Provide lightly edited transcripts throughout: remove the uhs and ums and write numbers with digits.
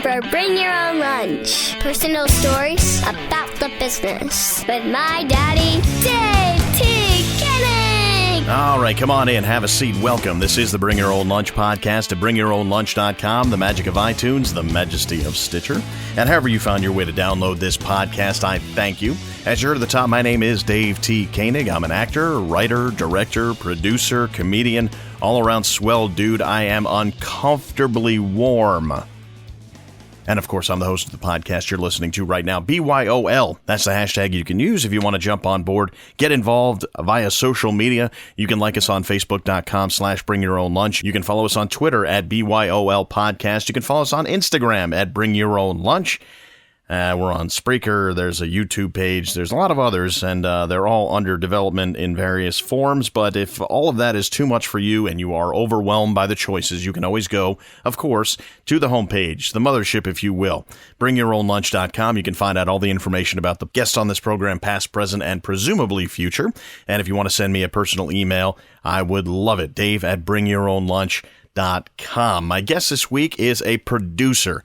for Bring Your Own Lunch. Personal stories about the business with my daddy, Dave T. Koenig. All right, come on in, have a seat, welcome. This is the Bring Your Own Lunch podcast at BringYourOwnLunch.com, the magic of iTunes, the majesty of Stitcher. And however you found your way to download this podcast, I thank you. As you heard at the top, my name is Dave T. Koenig. I'm an actor, writer, director, producer, comedian, all-around swell dude. I am uncomfortably warm. And, of course, I'm the host of the podcast you're listening to right now, BYOL. That's the hashtag you can use if you want to jump on board, get involved via social media. You can like us on Facebook.com/BringYourOwnLunch. You can follow us on Twitter at BYOL Podcast. You can follow us on Instagram at BringYourOwnLunch. We're on Spreaker, there's a YouTube page, there's a lot of others, and they're all under development in various forms, but if all of that is too much for you and you are overwhelmed by the choices, you can always go, of course, to the homepage, the mothership, if you will, BringYourOwnLunch.com. You can find out all the information about the guests on this program, past, present, and presumably future, and if you want to send me a personal email, I would love it, Dave@BringYourOwnLunch.com. My guest this week is a producer.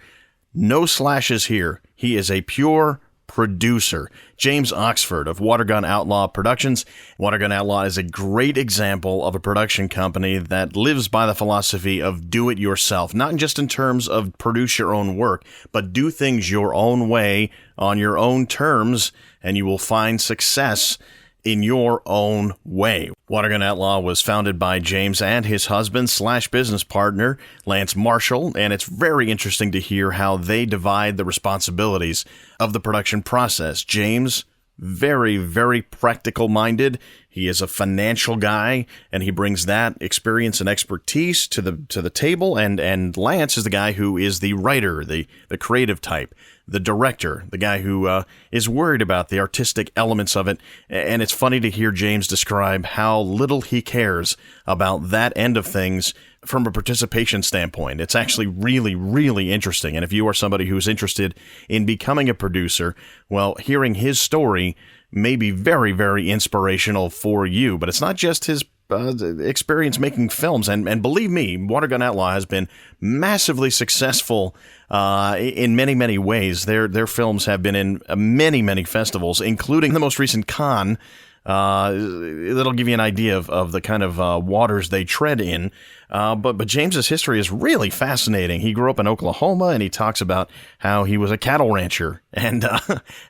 No slashes here. He is a pure producer. James Oxford of Watergun Outlaw Productions. Watergun Outlaw is a great example of a production company that lives by the philosophy of do it yourself, not just in terms of produce your own work, but do things your own way on your own terms, and you will find success in your own way. Watergun Outlaw was founded by James and his husband/business partner, Lance Marshall, and it's very interesting to hear how they divide the responsibilities of the production process. James, very, very practical-minded. He is a financial guy, and he brings that experience and expertise to the table, and Lance is the guy who is the writer, the creative type, the director, the guy who is worried about the artistic elements of it. And it's funny to hear James describe how little he cares about that end of things from a participation standpoint. It's actually really, really interesting. And if you are somebody who's interested in becoming a producer, well, hearing his story may be very, very inspirational for you. But it's not just his experience making films. And believe me, Watergun Outlaw has been massively successful in many, many ways. Their films have been in many, many festivals, including the most recent Cannes. That'll give you an idea of the kind of waters they tread in. But James's history is really fascinating. He grew up in Oklahoma, and he talks about how he was a cattle rancher and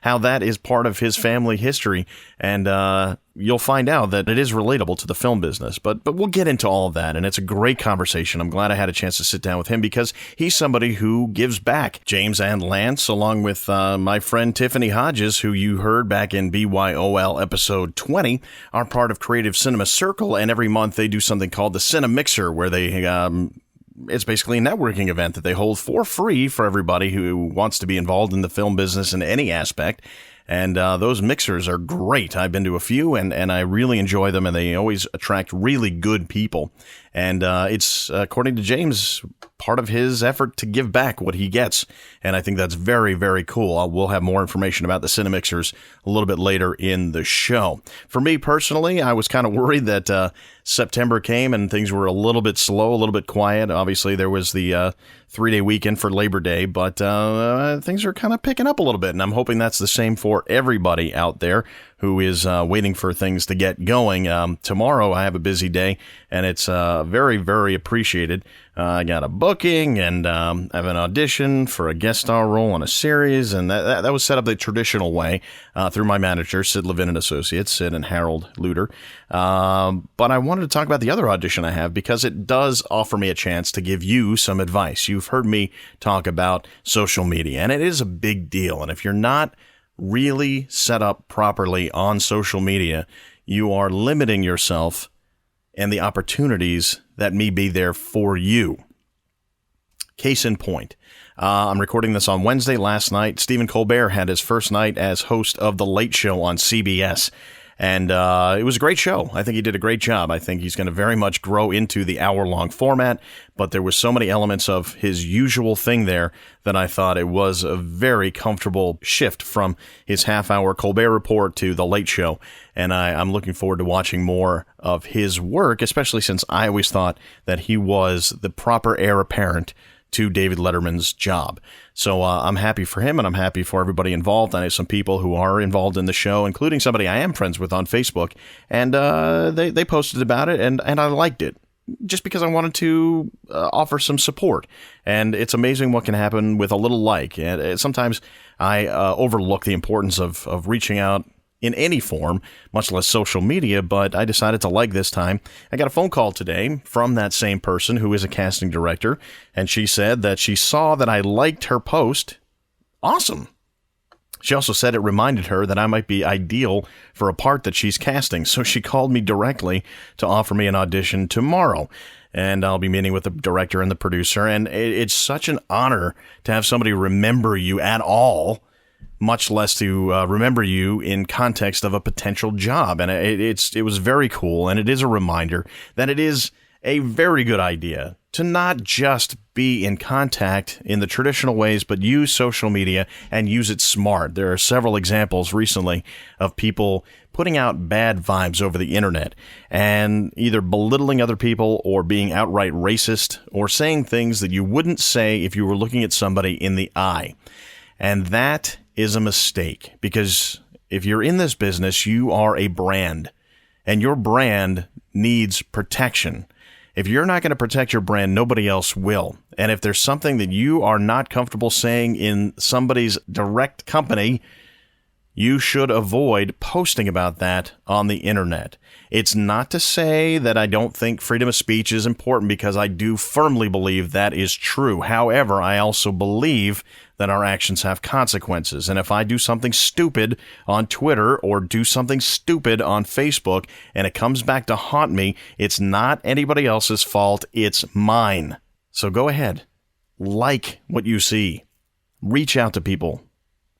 how that is part of his family history. And you'll find out that it is relatable to the film business. But we'll get into all of that, and it's a great conversation. I'm glad I had a chance to sit down with him because he's somebody who gives back. James and Lance, along with my friend Tiffany Hodges, who you heard back in BYOL episode 20, are part of Creative Cinema Circle, and every month they do something called the Cine Mixer, where they it's basically a networking event that they hold for free for everybody who wants to be involved in the film business in any aspect. And those mixers are great. I've been to a few, and I really enjoy them, and they always attract really good people. And it's, according to James, part of his effort to give back what he gets. And I think that's very, very cool. We'll have more information about the Cinemixers a little bit later in the show. For me personally, I was kind of worried that September came and things were a little bit slow, a little bit quiet. Obviously, there was the 3-day weekend for Labor Day, but things are kind of picking up a little bit. And I'm hoping that's the same for everybody out there who is waiting for things to get going. Tomorrow, I have a busy day, and it's very, very appreciated. I got a booking, and I have an audition for a guest star role on a series, and that was set up the traditional way through my manager, Sid Levin and Associates, Sid and Harold Luter. But I wanted to talk about the other audition I have because it does offer me a chance to give you some advice. You've heard me talk about social media, and it is a big deal. And if you're not really set up properly on social media, you are limiting yourself and the opportunities that may be there for you. Case in point, I'm recording this on Wednesday. Last night, Stephen Colbert had his first night as host of The Late Show on CBS. And it was a great show. I think he did a great job. I think he's going to very much grow into the hour-long format, but there was so many elements of his usual thing there that I thought it was a very comfortable shift from his half-hour Colbert Report to The Late Show. And I'm looking forward to watching more of his work, especially since I always thought that he was the proper heir apparent to David Letterman's job. So I'm happy for him, and I'm happy for everybody involved. I know some people who are involved in the show, including somebody I am friends with on Facebook, and they posted about it, and I liked it. Just because I wanted to offer some support. And it's amazing what can happen with a little like. And sometimes I overlook the importance of reaching out in any form, much less social media, but I decided to like this time. I got a phone call today from that same person who is a casting director, and she said that she saw that I liked her post. Awesome. She also said it reminded her that I might be ideal for a part that she's casting, so she called me directly to offer me an audition tomorrow. And I'll be meeting with the director and the producer, and it's such an honor to have somebody remember you at all, much less to remember you in context of a potential job. And it was very cool, and it is a reminder that it is a very good idea to not just be in contact in the traditional ways, but use social media and use it smart. There are several examples recently of people putting out bad vibes over the internet and either belittling other people or being outright racist or saying things that you wouldn't say if you were looking at somebody in the eye. And that is a mistake, because if you're in this business, you are a brand, and your brand needs protection. If you're not going to protect your brand, nobody else will. And if there's something that you are not comfortable saying in somebody's direct company, you should avoid posting about that on the internet. It's not to say that I don't think freedom of speech is important, because I do firmly believe that is true. However, I also believe that our actions have consequences. And if I do something stupid on Twitter or do something stupid on Facebook and it comes back to haunt me, it's not anybody else's fault. It's mine. So go ahead. Like what you see. Reach out to people.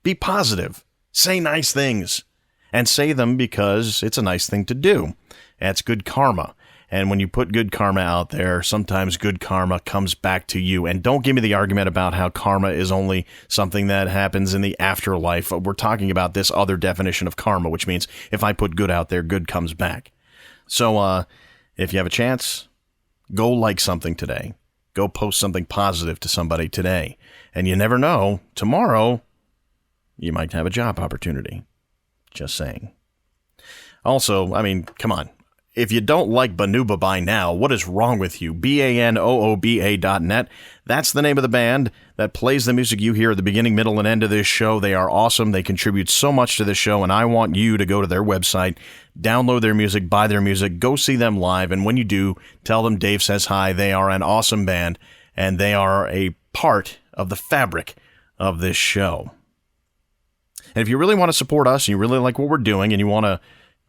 Be positive. Say nice things. And say them because it's a nice thing to do. That's good karma. And when you put good karma out there, sometimes good karma comes back to you. And don't give me the argument about how karma is only something that happens in the afterlife. We're talking about this other definition of karma, which means if I put good out there, good comes back. So if you have a chance, go like something today. Go post something positive to somebody today. And you never know, tomorrow you might have a job opportunity. Just saying. Also, I mean, come on. If you don't like Banuba by now, what is wrong with you? BANOOBA.net. That's the name of the band that plays the music you hear at the beginning, middle, and end of this show. They are awesome. They contribute so much to this show, and I want you to go to their website, download their music, buy their music, go see them live, and when you do, tell them Dave says hi. They are an awesome band, and they are a part of the fabric of this show. And if you really want to support us, and you really like what we're doing, and you want to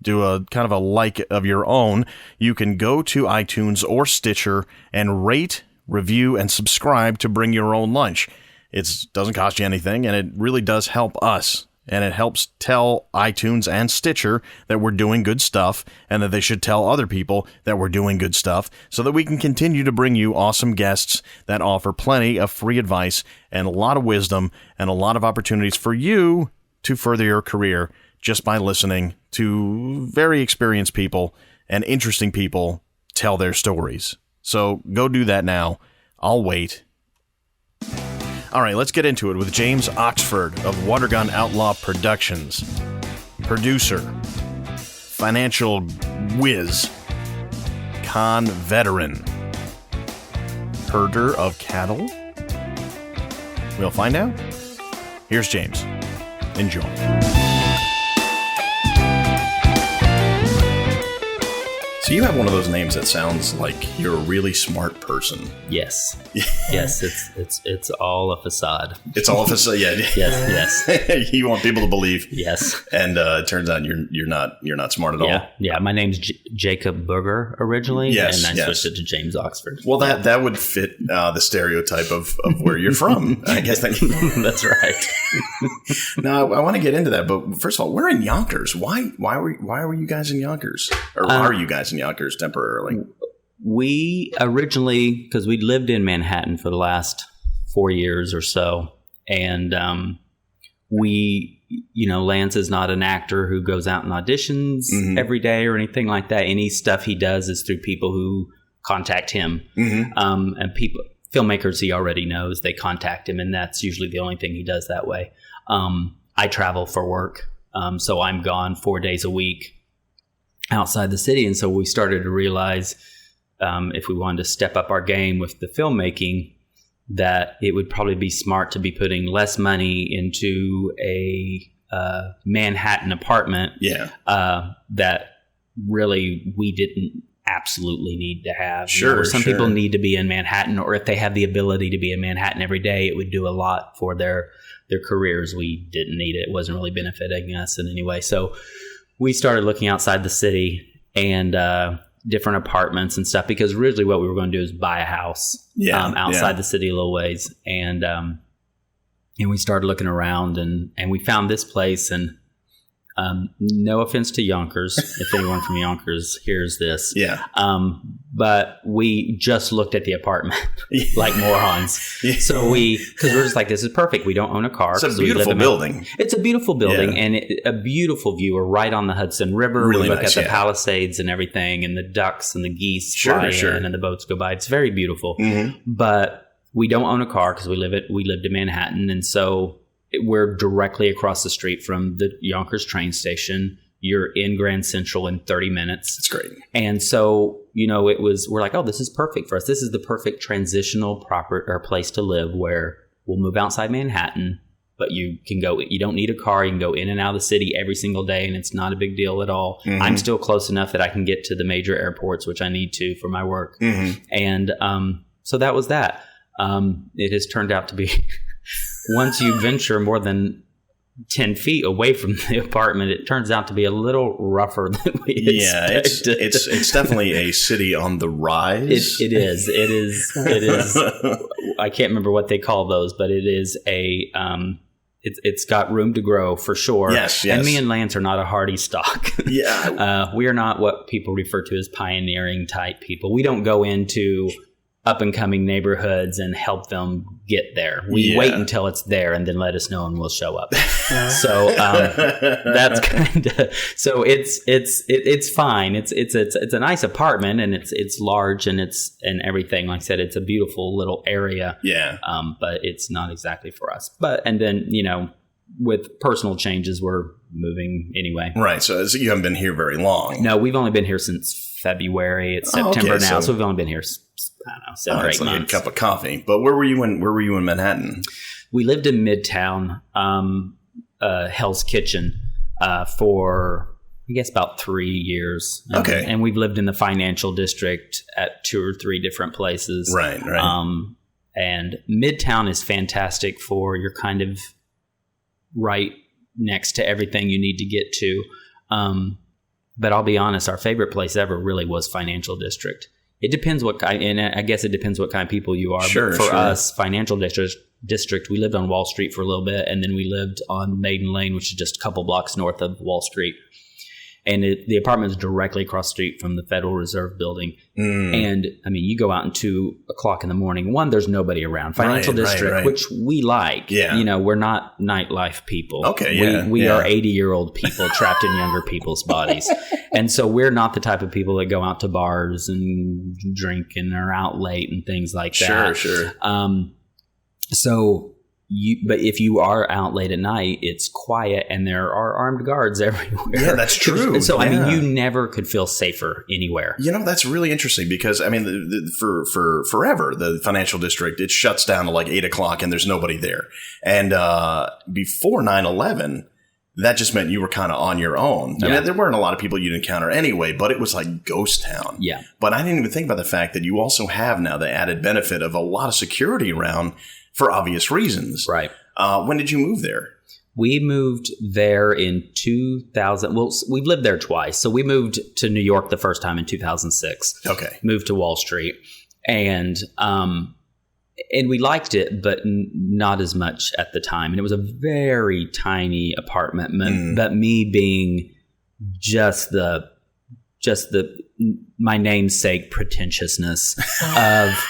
do a kind of a like of your own, you can go to iTunes or Stitcher and rate, review, and subscribe to Bring Your Own Lunch. It doesn't cost you anything, and it really does help us. And it helps tell iTunes and Stitcher that we're doing good stuff, and that they should tell other people that we're doing good stuff, so that we can continue to bring you awesome guests that offer plenty of free advice and a lot of wisdom and a lot of opportunities for you to further your career just by listening to very experienced people and interesting people tell their stories. So go do that now. I'll wait. All right, let's get into it with James Oxford of Watergun Outlaw Productions. Producer, financial whiz, con veteran, herder of cattle. We'll find out. Here's James. Enjoy. So you have one of those names that sounds like you're a really smart person. Yes. Yes, it's all a facade. It's all a facade, yeah. Yes. You want people to believe. Yes. And it turns out you're not smart at all. Yeah. My name's Jacob Berger originally, yes, and I switched it to James Oxford. Well, that would fit the stereotype of where you're from. I guess that's right. Now, I want to get into that, but first of all, we're in Yonkers. Why were you guys in Yonkers? Or are you guys in Yonkers temporarily? We originally, because we lived in Manhattan for the last 4 years or so, and Lance is not an actor who goes out and auditions every day or anything like that. Any stuff he does is through people who contact him, and people. filmmakers he already knows, they contact him, and that's usually the only thing he does that way. I travel for work, so I'm gone 4 days a week outside the city. And so we started to realize if we wanted to step up our game with the filmmaking, that it would probably be smart to be putting less money into a Manhattan apartment that really we didn't absolutely need to have. Sure, some people need to be in Manhattan, or if they have the ability to be in Manhattan every day, it would do a lot for their careers. We didn't need it. It wasn't really benefiting us in any way. So we started looking outside the city and different apartments and stuff, because originally what we were going to do is buy a house outside the city a little ways. And we started looking around and we found this place. And no offense to Yonkers, if anyone from Yonkers hears this. Yeah. But we just looked at the apartment like morons. So because we're just like, this is perfect. We don't own a car. It's a beautiful building. It's a beautiful building and a beautiful view. We're right on the Hudson River. Really we look nice, at the Palisades and everything, and the ducks and the geese fly in and the boats go by. It's very beautiful. Mm-hmm. But we don't own a car because we lived in Manhattan. And so we're directly across the street from the Yonkers train station. You're in Grand Central in 30 minutes. That's great. And so, we're like, oh, this is perfect for us. This is the perfect transitional place to live, where we'll move outside Manhattan, but you don't need a car. You can go in and out of the city every single day, and it's not a big deal at all. Mm-hmm. I'm still close enough that I can get to the major airports, which I need to for my work. Mm-hmm. And so that was that. It has turned out to be... Once you venture more than 10 feet away from the apartment, it turns out to be a little rougher than we expected. It's definitely a city on the rise. It is. I can't remember what they call those, but it is it's got room to grow for sure. Yes. And me and Lance are not a hardy stock. Yeah. We are not what people refer to as pioneering type people. We don't go into up and coming neighborhoods and help them get there. We wait until it's there and then let us know and we'll show up. So that's kind of, so it's fine. It's a nice apartment, and it's large, and and everything. Like I said, it's a beautiful little area. Yeah. But it's not exactly for us. And then, with personal changes, we're moving anyway. Right. So you haven't been here very long. No, we've only been here since February. It's September now. So we've only been here, I don't know, 7 or 8 months. Like a cup of coffee. But where were you in Manhattan? We lived in Midtown, Hell's Kitchen, for I guess about 3 years. Okay. And we've lived in the financial district at 2 or 3 different places. Right. And Midtown is fantastic for your kind of right next to everything you need to get to. But I'll be honest, our favorite place ever really was financial district. It depends what kind, and I guess it depends what kind of people you are. Sure, but for us, financial district, we lived on Wall Street for a little bit, and then we lived on Maiden Lane, which is just a couple blocks north of Wall Street. And the apartment is directly across the street from the Federal Reserve building. And I mean, you go out at 2 o'clock in the morning. One, there's nobody around. Financial district, which we like. Yeah. We're not nightlife people. Okay. Yeah. We are 80-year-old people trapped in younger people's bodies. And so we're not the type of people that go out to bars and drink and are out late and things like that. Sure. But if you are out late at night, it's quiet and there are armed guards everywhere. Yeah, that's true. And so, I mean, you never could feel safer anywhere. That's really interesting because, I mean, for forever, the financial district, it shuts down to like 8 o'clock and there's nobody there. And before 9/11, that just meant you were kind of on your own. I mean, there weren't a lot of people you'd encounter anyway, but it was like ghost town. Yeah. But I didn't even think about the fact that you also have now the added benefit of a lot of security around for obvious reasons. Right. When did you move there? We moved there in 2000. Well, we've lived there twice. So we moved to New York the first time in 2006. Okay. Moved to Wall Street. And we liked it, but not as much at the time. And it was a very tiny apartment. But me being just my namesake pretentiousness of...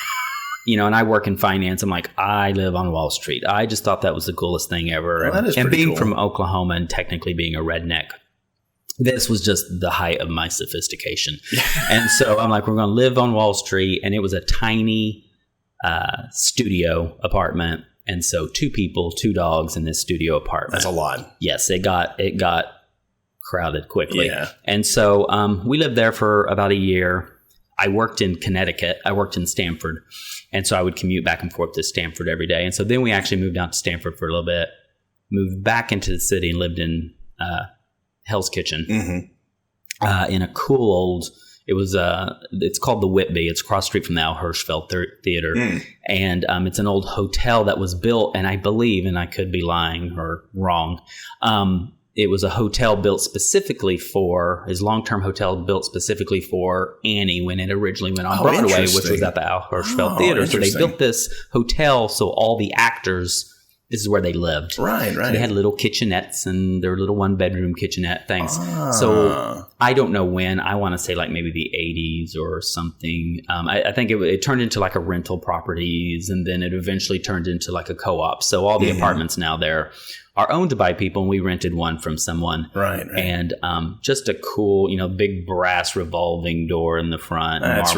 and I work in finance. I'm like, I live on Wall Street. I just thought that was the coolest thing ever. Well, that is and being cool. from Oklahoma and technically being a redneck, this was just the height of my sophistication. And so I'm like, we're going to live on Wall Street. And it was a tiny studio apartment. And so 2 people, 2 dogs in this studio apartment. That's a lot. Yes, it got crowded quickly. Yeah. And so we lived there for about a year. I worked in Connecticut. I worked in Stamford. And so I would commute back and forth to Stamford every day. And so then we actually moved out to Stamford for a little bit, moved back into the city and lived in Hell's Kitchen in a cool old... it's called the Whitby. It's across the street from the Al Hirschfeld Theater. And it's an old hotel that was built, and I believe, and I could be lying or wrong, it was a hotel built specifically for, his long-term hotel built specifically for Annie when it originally went on Broadway, which was at the Al Hirschfeld Theater. So they built this hotel so all the actors... This is where they lived. Right. They had little kitchenettes and their little 1-bedroom kitchenette things. So I don't know when. I want to say like maybe the 80s or something. I think it turned into like a rental properties, and then it eventually turned into like a co-op. So all the apartments now there are owned by people, and we rented one from someone. Right. And just a cool, big brass revolving door in the front. That's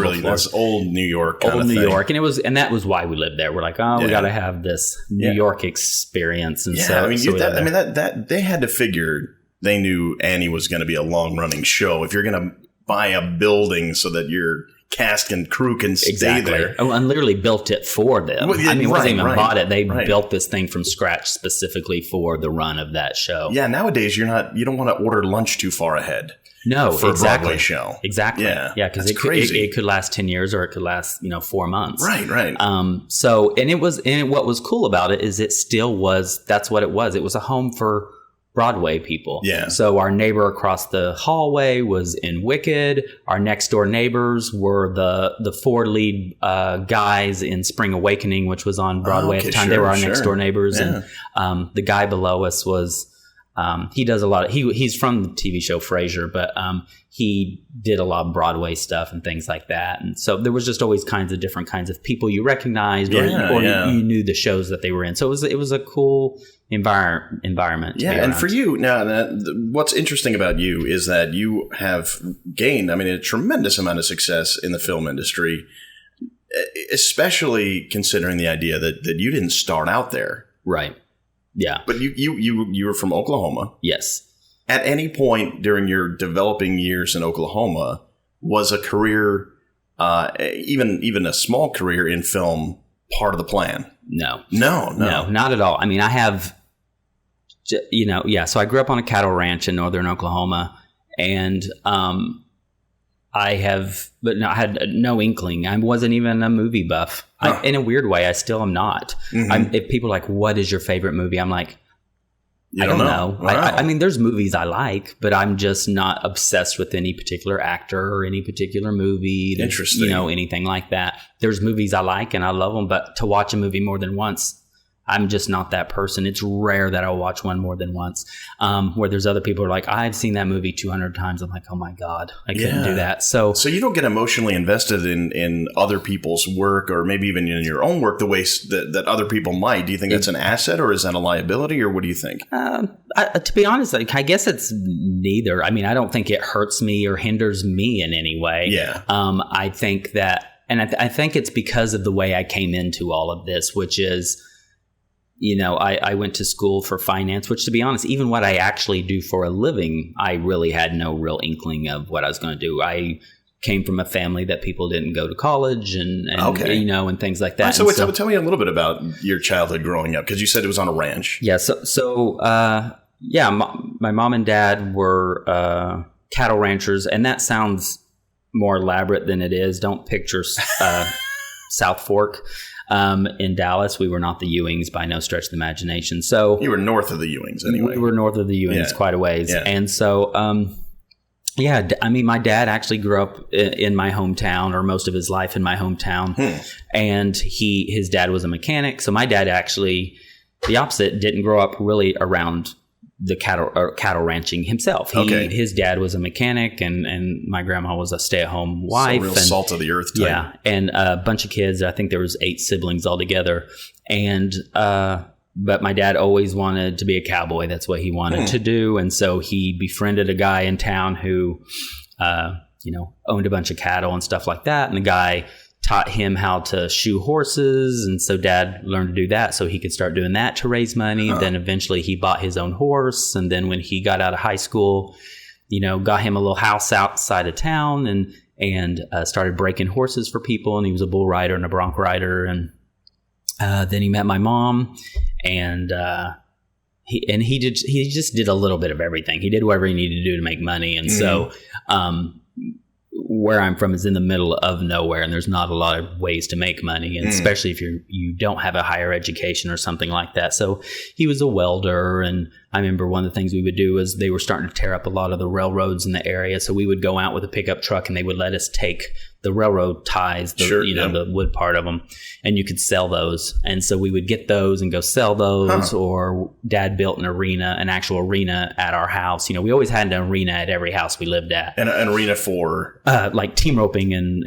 old New York kind of thing. New York. And that was why we lived there. We're like, we got to have this New York experience. And so they had to figure, they knew Annie was going to be a long running show. If you're going to buy a building so that your cast and crew can stay there. And literally built it for them. Well, it wasn't even bought it. They built this thing from scratch specifically for the run of that show. Yeah, nowadays you don't want to order lunch too far ahead. No, for a Broadway show. Exactly. Yeah, because it could last 10 years or it could last 4 months. Right. What was cool about it is it still was. That's what it was. It was a home for Broadway people. Yeah. So our neighbor across the hallway was in Wicked. Our next door neighbors were the 4 lead guys in Spring Awakening, which was on Broadway at the time. They were our next door neighbors. Yeah. And the guy below us was, he does a lot of, he's from the TV show Frasier, but he did a lot of Broadway stuff and things like that. And so there was just always different kinds of people you recognized or you knew the shows that they were in. So it was a cool environment. Yeah. And for you now, what's interesting about you is that you have gained, a tremendous amount of success in the film industry, especially considering the idea that you didn't start out there. Right. Yeah. But you were from Oklahoma. Yes. At any point during your developing years in Oklahoma, was a career, even a small career in film, part of the plan? No, not at all. I have, so I grew up on a cattle ranch in northern Oklahoma, and I had no inkling. I wasn't even a movie buff. In a weird way, I still am not. If people are like, what is your favorite movie? I'm like, I don't know. Wow. There's movies I like, but I'm just not obsessed with any particular actor or any particular movie. Interesting. Anything like that. There's movies I like and I love them, but to watch a movie more than once, I'm just not that person. It's rare that I'll watch one more than once. Where there's other people who are like, I've seen that movie 200 times. I'm like, oh my God, I couldn't do that. So you don't get emotionally invested in other people's work or maybe even in your own work the way that other people might. Do you think that's an asset or is that a liability or what do you think? To be honest, I guess it's neither. I don't think it hurts me or hinders me in any way. Yeah. I think that, and I think it's because of the way I came into all of this, which is, I went to school for finance, which to be honest, even what I actually do for a living, I really had no real inkling of what I was going to do. I came from a family that people didn't go to college and and things like that. So tell me a little bit about your childhood growing up, because you said it was on a ranch. Yeah. My mom and dad were cattle ranchers, and that sounds more elaborate than it is. Don't picture South Fork. In Dallas, we were not the Ewings by no stretch of the imagination. So you were north of the Ewings anyway. We were north of the Ewings quite a ways. Yeah. And so, my dad actually grew up in my hometown, or most of his life in my hometown. And his dad was a mechanic. So my dad actually, the opposite, didn't grow up really around the cattle ranching himself. His dad was a mechanic, and my grandma was a stay-at-home wife. So real salt of the earth type. Yeah, and a bunch of kids. I think there was 8 siblings altogether. And but my dad always wanted to be a cowboy. That's what he wanted to do. And so he befriended a guy in town who, owned a bunch of cattle and stuff like that. And the guy taught him how to shoe horses. And so Dad learned to do that so he could start doing that to raise money. Huh. Then eventually he bought his own horse. And then when he got out of high school, got him a little house outside of town and started breaking horses for people. And he was a bull rider and a bronc rider. And then he met my mom, and he just did a little bit of everything. He did whatever he needed to do to make money. And so where I'm from is in the middle of nowhere, and there's not a lot of ways to make money, and especially if you don't have a higher education or something like that. So he was a welder, and I remember one of the things we would do is they were starting to tear up a lot of the railroads in the area. So we would go out with a pickup truck, and they would let us take the railroad ties, the wood part of them, and you could sell those. And so we would get those and go sell those, or Dad built an actual arena at our house. We always had an arena at every house we lived at. An arena for? Like team roping and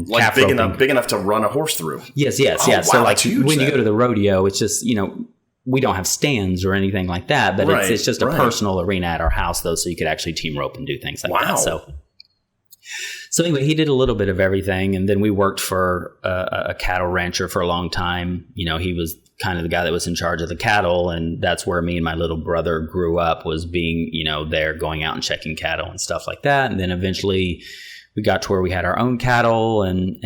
like calf big roping. Big enough to run a horse through. Yes. Wow, So like huge, when you go to the rodeo, it's just, we don't have stands or anything like that, but it's just a personal arena at our house, though, so you could actually team rope and do things like that. So anyway, he did a little bit of everything, and then we worked for a cattle rancher for a long time. He was kind of the guy that was in charge of the cattle, and that's where me and my little brother grew up, was being, there, going out and checking cattle and stuff like that. And then eventually we got to where we had our own cattle and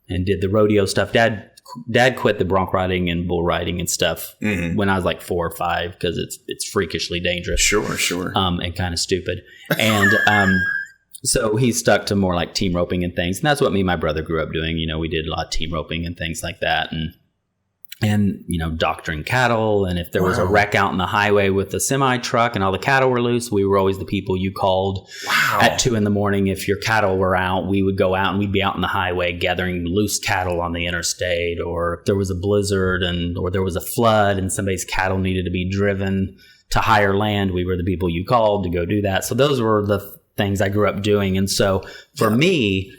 did the rodeo stuff. Dad quit the bronc riding and bull riding and stuff when I was like 4 or 5, because it's freakishly dangerous. Sure. And kind of stupid. And so he stuck to more like team roping and things. And that's what me and my brother grew up doing. We did a lot of team roping and things like that. And doctoring cattle. And if there was a wreck out on the highway with a semi truck and all the cattle were loose, we were always the people you called at 2 a.m. If your cattle were out, we would go out and we'd be out on the highway gathering loose cattle on the interstate. Or if there was a blizzard or there was a flood and somebody's cattle needed to be driven to higher land, we were the people you called to go do that. So those were the things I grew up doing. And so for me,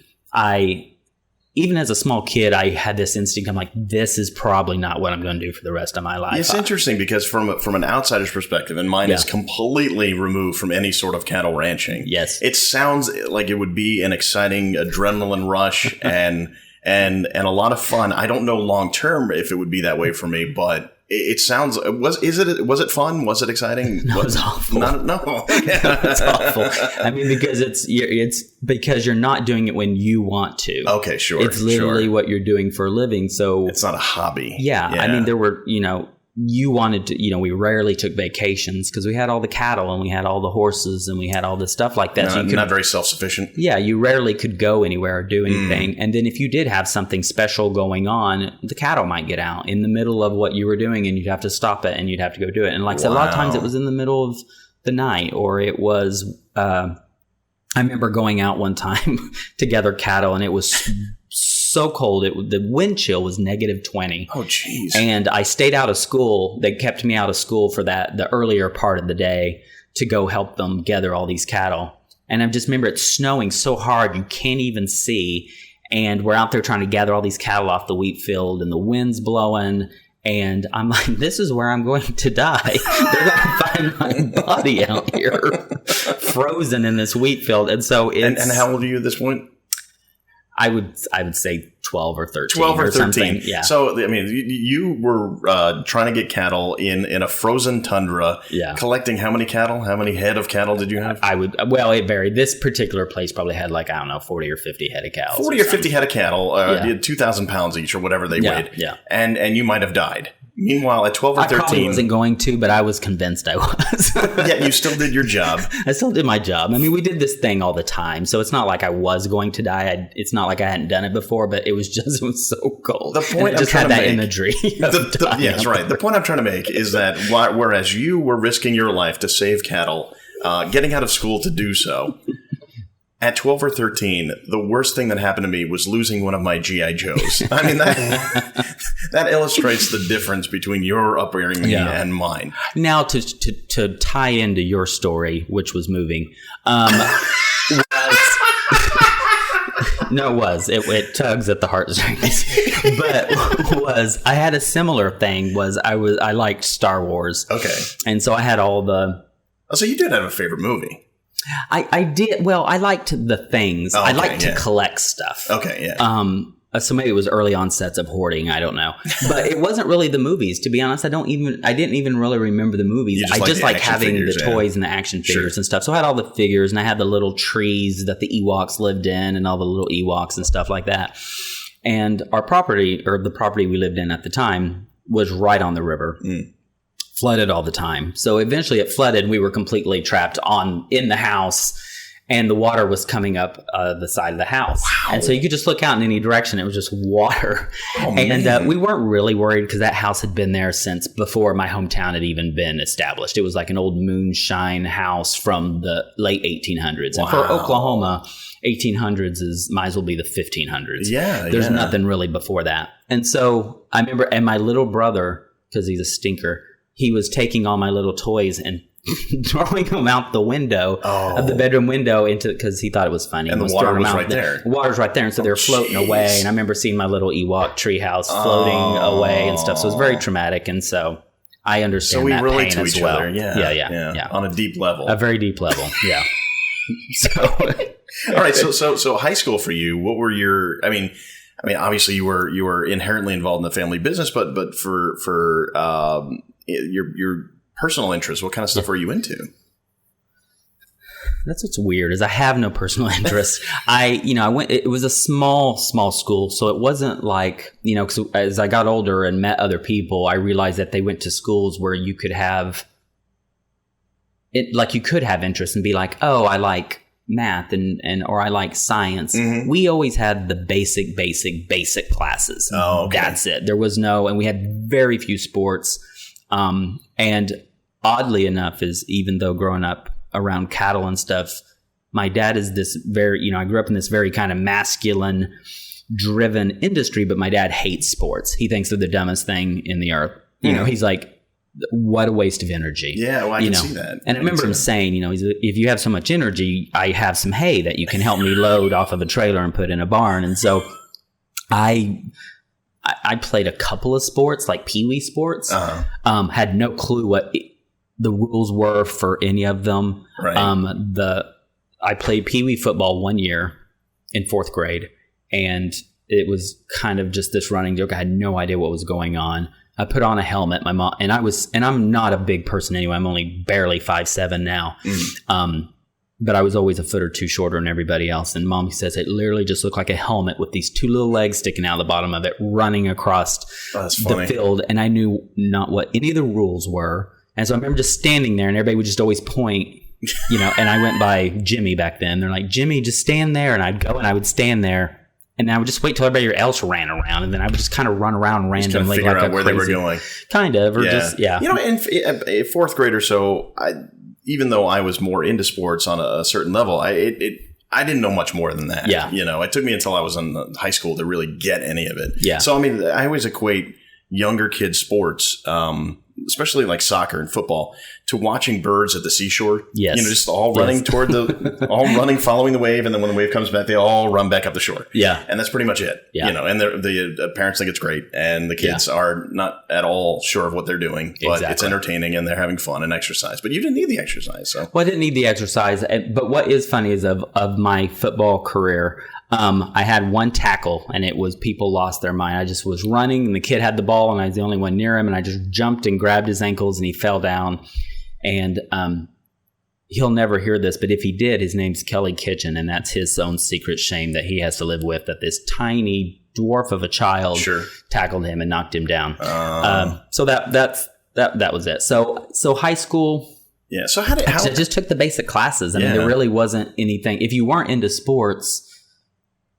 even as a small kid, I had this instinct. I'm like, this is probably not what I'm going to do for the rest of my life. It's interesting because from an outsider's perspective, and mine is completely removed from any sort of cattle ranching. Yes. It sounds like it would be an exciting adrenaline rush and a lot of fun. I don't know long term if it would be that way for me, but it sounds. Was it fun? Was it exciting? No, it was awful. No. It's awful. I mean, because it's because you're not doing it when you want to. Okay, sure. It's literally what you're doing for a living. So it's not a hobby. Yeah. I mean, there were, you wanted to, we rarely took vacations because we had all the cattle and we had all the horses and we had all this stuff like that. So you not very self-sufficient. Yeah. You rarely could go anywhere or do anything. And then if you did have something special going on, the cattle might get out in the middle of what you were doing and you'd have to stop it and you'd have to go do it. And like I said, a lot of times it was in the middle of the night, or it was, I remember going out one time to gather cattle, and it was so cold. The wind chill was -20. Oh, geez. And I stayed out of school. They kept me out of school for the earlier part of the day to go help them gather all these cattle. And I just remember it snowing so hard you can't even see. And we're out there trying to gather all these cattle off the wheat field, and the wind's blowing. And I'm like, this is where I'm going to die. They're going to find my body out here, frozen in this wheat field. And so it's... And how old are you at this point? I would say 12 or 13. 12 or 13. Something. Yeah. So, I mean, you were trying to get cattle in a frozen tundra. Yeah. Collecting how many cattle? How many head of cattle did you have? It varied. This particular place probably had 40 or 50 head of cows. 40 or 50 head of cattle. You had 2,000 pounds each or whatever they weighed. Yeah. And you might have died. Meanwhile, at 12 or 13... I probably wasn't going to, but I was convinced I was. Yeah, you still did your job. I still did my job. I mean, we did this thing all the time, so it's not like I was going to die. It's not like I hadn't done it before, but it was so cold. The point I'm trying to make... imagery. Yes, right. The point I'm trying to make is that whereas you were risking your life to save cattle, getting out of school to do so... At 12 or 13, the worst thing that happened to me was losing one of my G.I. Joes. I mean, that illustrates the difference between your upbringing and mine. Now, to tie into your story, which was moving, it tugs at the heartstrings. But I had a similar thing. I liked Star Wars. Okay, and so I had all the. Oh, so you did have a favorite movie. I did. Well, I liked the things. Oh, okay, I liked to collect stuff. Okay, yeah. So maybe it was early onsets of hoarding. I don't know, but it wasn't really the movies. To be honest, I didn't even really remember the movies. I just like having the toys and the action figures and stuff. So I had all the figures, and I had the little trees that the Ewoks lived in, and all the little Ewoks and stuff like that. And our property, or the property we lived in at the time, was right on the river. Flooded all the time. So eventually it flooded, and we were completely trapped in the house. And the water was coming up the side of the house. Wow. And so you could just look out in any direction. It was just water. Oh, and we weren't really worried because that house had been there since before my hometown had even been established. It was like an old moonshine house from the late 1800s. Wow. And for Oklahoma, 1800s might as well be the 1500s. Yeah. There's nothing really before that. And so I remember, and my little brother, because he's a stinker, he was taking all my little toys and throwing them out the window of the bedroom window because he thought it was funny. And the water was right there. The water's right there. And so they're floating away. And I remember seeing my little Ewok treehouse floating away and stuff. So it was very traumatic. And so I understand that pain as well. So we relate to each other. Yeah. On a deep level. A very deep level. Yeah. All right. So high school for you, what were your, I mean, obviously you were inherently involved in the family business, but for your personal interests, what kind of stuff are you into? That's what's weird is I have no personal interest. I went, it was a small school. So it wasn't like, cause as I got older and met other people, I realized that they went to schools where you could have it, like you could have interest and be like, oh, I like math or I like science. Mm-hmm. We always had the basic classes. Oh, okay. That's it. There was and we had very few sports. And oddly enough even though growing up around cattle and stuff, my dad is this very, I grew up in this very kind of masculine driven industry, but my dad hates sports. He thinks they're the dumbest thing in the earth. He's like, what a waste of energy. Yeah, well, I can see that. And I remember him saying, if you have so much energy, I have some hay that you can help me load off of a trailer and put in a barn. And so I played a couple of sports, like peewee sports. Uh-huh. Had no clue what the rules were for any of them. Right. I played peewee football 1 year in 4th grade, and it was kind of just this running joke. I had no idea what was going on. I put on a helmet. My mom and I'm not a big person anyway. I'm only barely 5'7" now. But I was always a foot or two shorter than everybody else. And Mom says it literally just looked like a helmet with these two little legs sticking out of the bottom of it, running across the field. And I knew not what any of the rules were. And so I remember just standing there, and everybody would just always point, and I went by Jimmy back then. They're like, Jimmy, just stand there. And I'd go and I would stand there. And I would just wait till everybody else ran around, and then I would just kind of run around randomly, like where they were going. Kind of, or just in 4th grade or so, even though I was more into sports on a certain level, I didn't know much more than that. Yeah. It took me until I was in high school to really get any of it. Yeah. So I always equate younger kids' sports, especially like soccer and football, to watching birds at the seashore. Yes. Just all running toward all running, following the wave. And then when the wave comes back, they all run back up the shore. Yeah. And that's pretty much it. Yeah. And the parents think it's great. And the kids are not at all sure of what they're doing, but it's entertaining and they're having fun and exercise. But you didn't need the exercise. So. Well, I didn't need the exercise. But what is funny is of my football career, I had one tackle, and it was people lost their mind. I just was running, and the kid had the ball, and I was the only one near him, and I just jumped and grabbed his ankles, and he fell down. And he'll never hear this, but if he did, his name's Kelly Kitchen, and that's his own secret shame that he has to live with, that this tiny dwarf of a child tackled him and knocked him down. So that was it. So high how I just took the basic classes. I mean, there really wasn't anything. If you weren't into sports,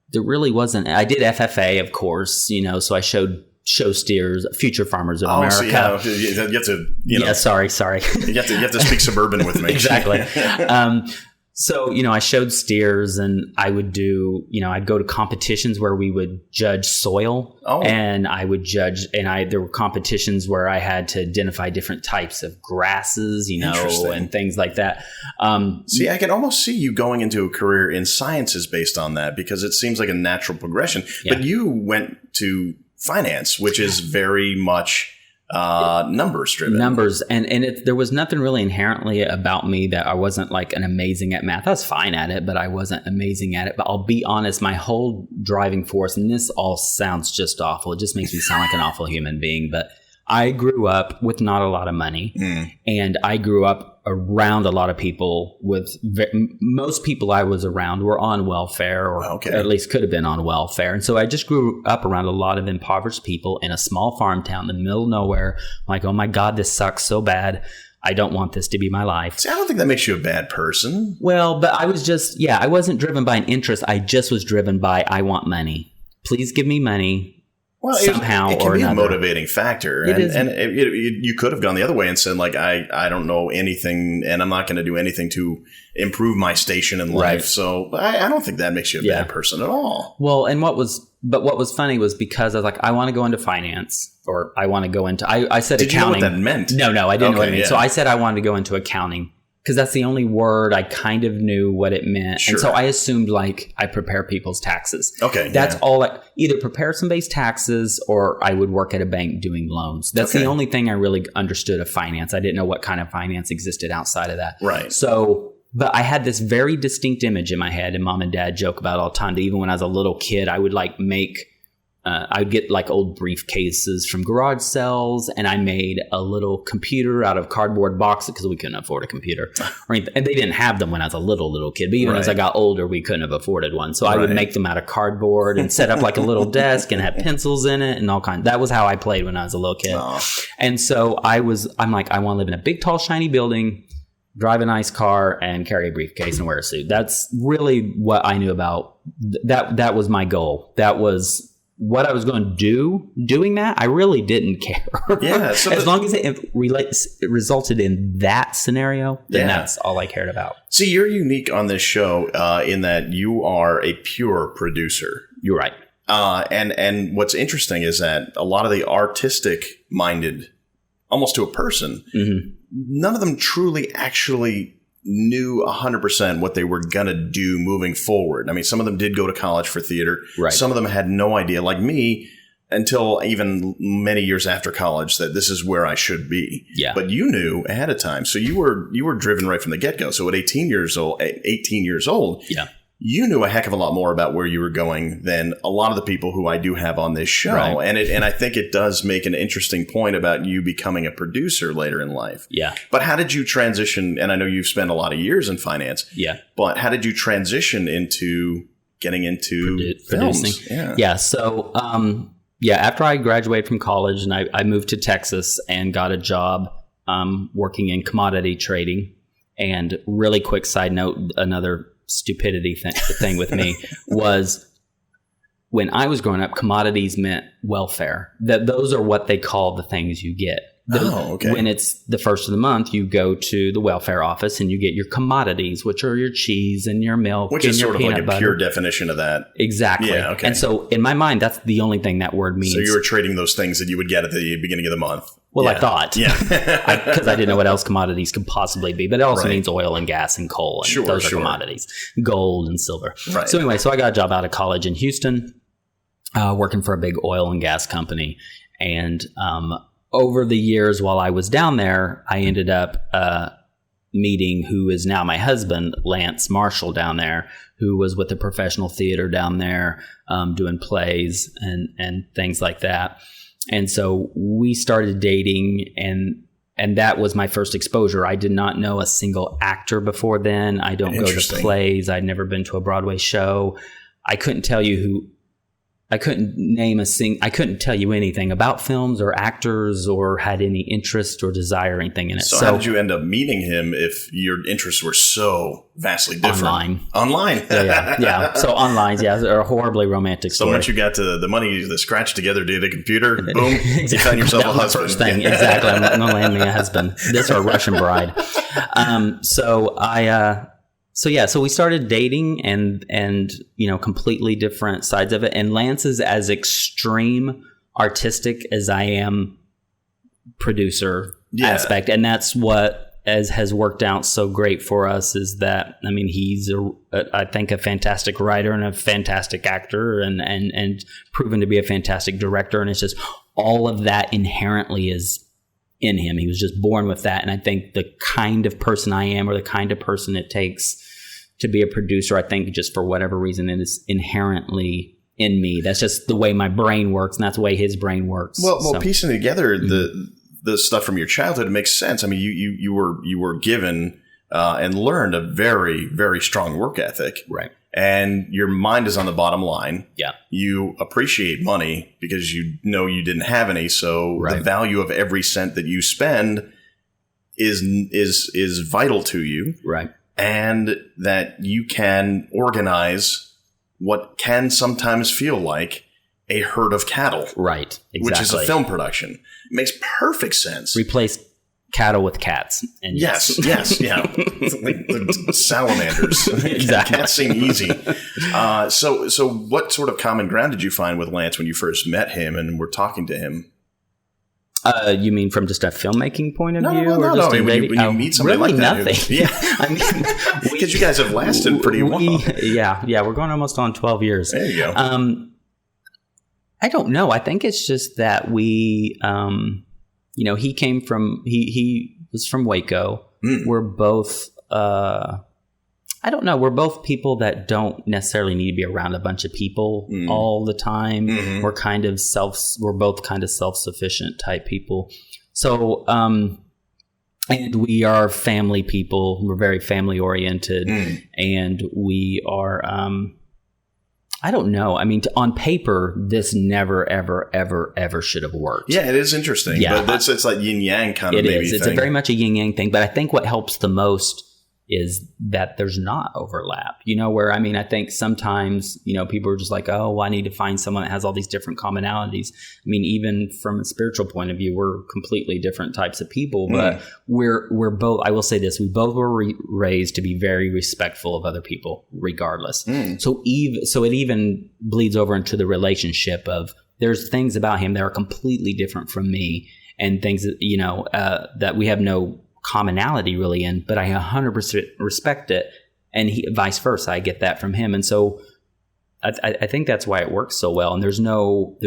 there really wasn't. I did FFA, of course, so I showed show steers, Future Farmers of America. So, you have to, Yeah, sorry. You have to speak suburban with me. Exactly. So, I showed steers, and I would do, I'd go to competitions where we would judge soil, and I would judge, there were competitions where I had to identify different types of grasses, and things like that. I can almost see you going into a career in sciences based on that, because it seems like a natural progression. Yeah. But you went to finance, which is very much numbers driven. Numbers. And there was nothing really inherently about me that I wasn't like an amazing at math. I was fine at it, but I wasn't amazing at it. But I'll be honest, my whole driving force, and this all sounds just awful. It just makes me sound like an awful human being. But I grew up with not a lot of money, and I grew up around a lot of people with most people I was around were on welfare, or at least could have been on welfare. And so I just grew up around a lot of impoverished people in a small farm town in the middle of nowhere. I'm like, oh my God, this sucks so bad. I don't want this to be my life. See, I don't think that makes you a bad person. Well, but I was just, I wasn't driven by an interest. I just was driven by, I want money. Please give me money. Well, somehow it can or be another. a motivating factor. You could have gone the other way and said, like, I don't know anything and I'm not going to do anything to improve my station in life. Right. So I don't think that makes you a bad person at all. Well, and what was funny was because I was like, I want to go into finance, or I want to go into, I said Did accounting. You know what that meant? No, I didn't know what it meant. Yeah. So I said I wanted to go into accounting, because that's the only word I kind of knew what it meant. Sure. And so I assumed like I prepare people's taxes. Okay. That's all. Either prepare somebody's taxes or I would work at a bank doing loans. That's the only thing I really understood of finance. I didn't know what kind of finance existed outside of that. Right. So, but I had this very distinct image in my head, and mom and dad joke about it all the time, that even when I was a little kid, I would like make I would get like old briefcases from garage sales, and I made a little computer out of cardboard boxes because we couldn't afford a computer. And they didn't have them when I was a little kid. But even as I got older, we couldn't have afforded one. So I would make them out of cardboard and set up like a little desk and have pencils in it and all kinds. That was how I played when I was a little kid. And so I'm like, I want to live in a big, tall, shiny building, drive a nice car, and carry a briefcase and wear a suit. That's really what I knew about. That was my goal. That was what I was going to do. Doing that, I really didn't care. Yeah. So as long as it resulted in that scenario, then that's all I cared about. See, you're unique on this show in that you are a pure producer. You're right. And what's interesting is that a lot of the artistic minded, almost to a person, none of them truly actually knew 100% what they were going to do moving forward. I mean, some of them did go to college for theater. Right. Some of them had no idea, like me, until even many years after college, that this is where I should be. Yeah. But you knew ahead of time. So you were driven right from the get-go. So at 18 years old, you knew a heck of a lot more about where you were going than a lot of the people who I do have on this show. Right. And I think it does make an interesting point about you becoming a producer later in life. Yeah. But how did you transition? And I know you've spent a lot of years in finance. Yeah. But how did you transition into getting into producing? Yeah. So, after I graduated from college and I moved to Texas and got a job working in commodity trading. And really quick side note, another stupidity thing with me was when I was growing up, commodities meant welfare. Those are what they call the things you get. When it's the first of the month, you go to the welfare office and you get your commodities, which are your cheese and your milk, which is sort of like a pure definition of that. Exactly. Yeah, okay. And so in my mind, that's the only thing that word means. So you were trading those things that you would get at the beginning of the month. Well, I thought. Yeah. Because I didn't know what else commodities could possibly be. But it also means oil and gas and coal. And those are commodities. Gold and silver. Right. So anyway, I got a job out of college in Houston, working for a big oil and gas company. And over the years while I was down there, I ended up meeting who is now my husband, Lance Marshall, down there, who was with the professional theater down there, doing plays and things like that. And so we started dating, and that was my first exposure. I did not know a single actor before then. I don't go to plays. I'd never been to a Broadway show. I couldn't tell you I couldn't tell you anything about films or actors or had any interest or desire or anything in it. So how did you end up meeting him if your interests were so vastly different? Online. Yeah. So online, a horribly romantic story. So once you got to the money, the scratch together, did a computer, boom, you found yourself a husband. First thing, exactly. I'm going to land me a husband. This or a Russian bride. So we started dating and completely different sides of it. And Lance is as extreme artistic as I am producer aspect. And that's what has worked out so great for us is that, I mean, he's I think a fantastic writer and a fantastic actor and proven to be a fantastic director. And it's just all of that inherently is in him. He was just born with that. And I think the kind of person I am, or the kind of person it takes to be a producer, I think just for whatever reason, it is inherently in me. That's just the way my brain works, and that's the way his brain works. Well, piecing together the stuff from your childhood, it makes sense. I mean, you were given and learned a very, very strong work ethic. Right. And your mind is on the bottom line. Yeah. You appreciate money because you know you didn't have any. So the value of every cent that you spend is vital to you. Right. And that you can organize what can sometimes feel like a herd of cattle. Right. Exactly. Which is a film production. It makes perfect sense. Replace cattle with cats. And yes, yeah. Like the salamanders. Exactly. Cats seem easy. So what sort of common ground did you find with Lance when you first met him and were talking to him? You mean from just a filmmaking point of view? No. I mean, when you meet somebody really like that. Nothing. Yeah. I mean, because you guys have lasted pretty well. Yeah. We're going almost on 12 years. There you go. I don't know. I think it's just that we, he came from, he was from Waco. We're both, I don't know. We're both people that don't necessarily need to be around a bunch of people all the time. Mm-hmm. We're both kind of self-sufficient type people. So, and we are family people. We're very family oriented, and we are, I don't know. I mean, on paper, this never, ever, ever, ever should have worked. Yeah, it is interesting. Yeah, but it's like yin yang kind of. It is. It's very much a yin yang thing. But I think what helps the most is that there's not overlap, where, I mean, I think sometimes, people are just like, oh, well, I need to find someone that has all these different commonalities. I mean, even from a spiritual point of view, we're completely different types of people, but we're both, I will say this, we both were raised to be very respectful of other people regardless. So it even bleeds over into the relationship of, there's things about him that are completely different from me, and things that, that we have no commonality really in, but I 100% respect it, and vice versa. I get that from him, and so I think that's why it works so well. And there's no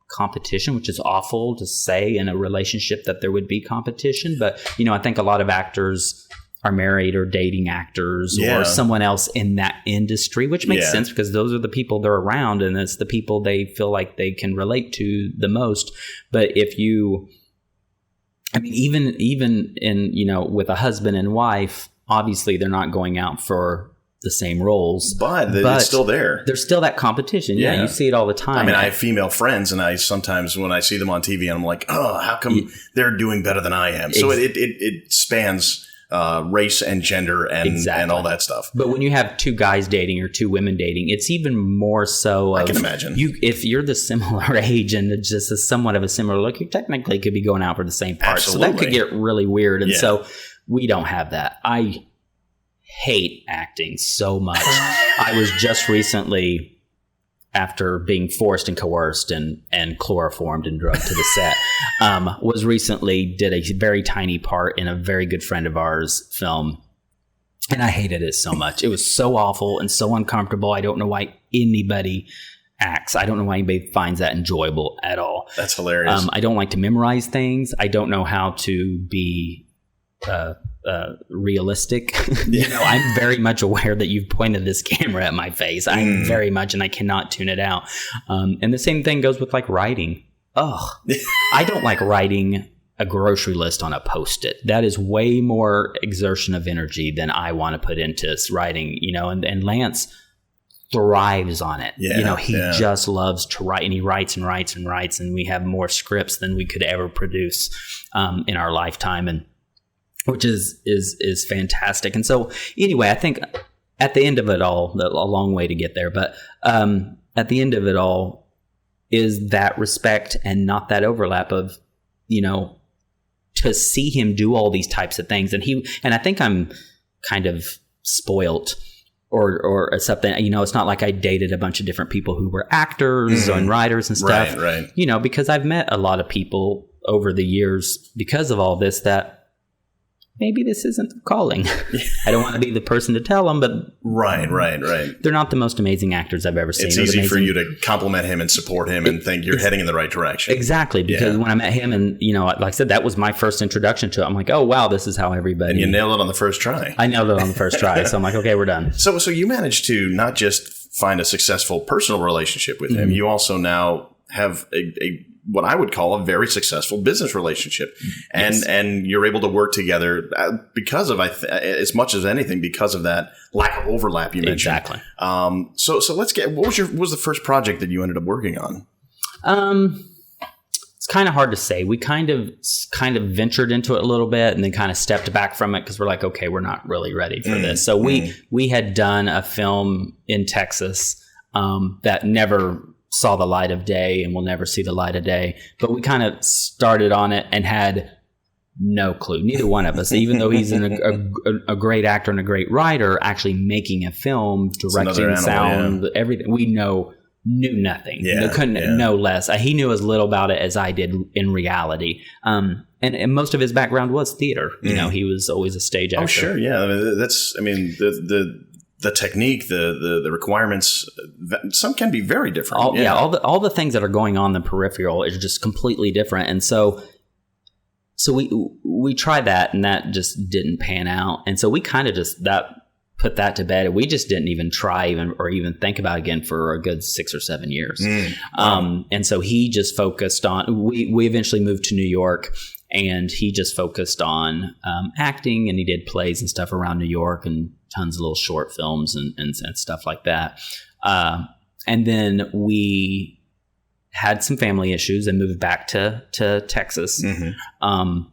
competition, which is awful to say in a relationship that there would be competition. But I think a lot of actors are married or dating actors or someone else in that industry, which makes sense because those are the people they're around, and it's the people they feel like they can relate to the most. But I mean, even in, with a husband and wife, obviously they're not going out for the same roles. But it's still there. There's still that competition. Yeah, you see it all the time. I mean, I have female friends, and I sometimes, when I see them on TV, I'm like, oh, how come they're doing better than I am? So it spans race and gender and all that stuff. But when you have two guys dating or two women dating, it's even more so. I can imagine. If you're the similar age and just somewhat of a similar look, you technically could be going out for the same part. Absolutely. So that could get really weird. And so we don't have that. I hate acting so much. I was just recently, after being forced and coerced and chloroformed and drugged to the set, did a very tiny part in a very good friend of ours film. And I hated it so much. It was so awful and so uncomfortable. I don't know why anybody acts. I don't know why anybody finds that enjoyable at all. That's hilarious. I don't like to memorize things. I don't know how to be realistic. I'm very much aware that you've pointed this camera at my face. I'm very much, and I cannot tune it out. And the same thing goes with like writing. I don't like writing a grocery list on a Post-it. That is way more exertion of energy than I want to put into writing, and Lance thrives on it. He just loves to write, and he writes and writes and writes, and we have more scripts than we could ever produce in our lifetime, and which is fantastic. And so anyway, I think at the end of it all, a long way to get there, but at the end of it all is that respect and not that overlap of, to see him do all these types of things. And I think I'm kind of spoilt or something, it's not like I dated a bunch of different people who were actors and writers and stuff, right. Because I've met a lot of people over the years because of all this that maybe this isn't the calling. I don't want to be the person to tell them, but right. They're not the most amazing actors I've ever seen. It's easy for you to compliment him and support him and think you're heading in the right direction. Exactly, because when I met him, and like I said, that was my first introduction to it. I'm like, oh wow, this is how everybody. And you nailed it on the first try. I nailed it on the first try, so I'm like, okay, we're done. So you managed to not just find a successful personal relationship with him, you also now have a what I would call a very successful business relationship. And you're able to work together because of, as much as anything, because of that lack of overlap you mentioned. Exactly. So let's get, what was the first project that you ended up working on? It's kind of hard to say. We kind of ventured into it a little bit and then kind of stepped back from it because we're like, okay, we're not really ready for this. So we had done a film in Texas that never saw the light of day and will never see the light of day. But we kind of started on it and had no clue. Neither one of us, even though he's a great actor and a great writer, actually making a film, directing sound, everything. We knew nothing. Couldn't know less. He knew as little about it as I did in reality. And most of his background was theater. You know, he was always a stage actor. Oh, sure. Yeah. The technique, the requirements, some can be very different. All the things that are going on in the peripheral is just completely different. And so we tried that, and that just didn't pan out. And so we kind of just put that to bed. We just didn't even try or even think about it again for a good 6 or 7 years. And so he just focused on. We eventually moved to New York. And he just focused on acting, and he did plays and stuff around New York and tons of little short films and stuff like that. And then we had some family issues and moved back to Texas. And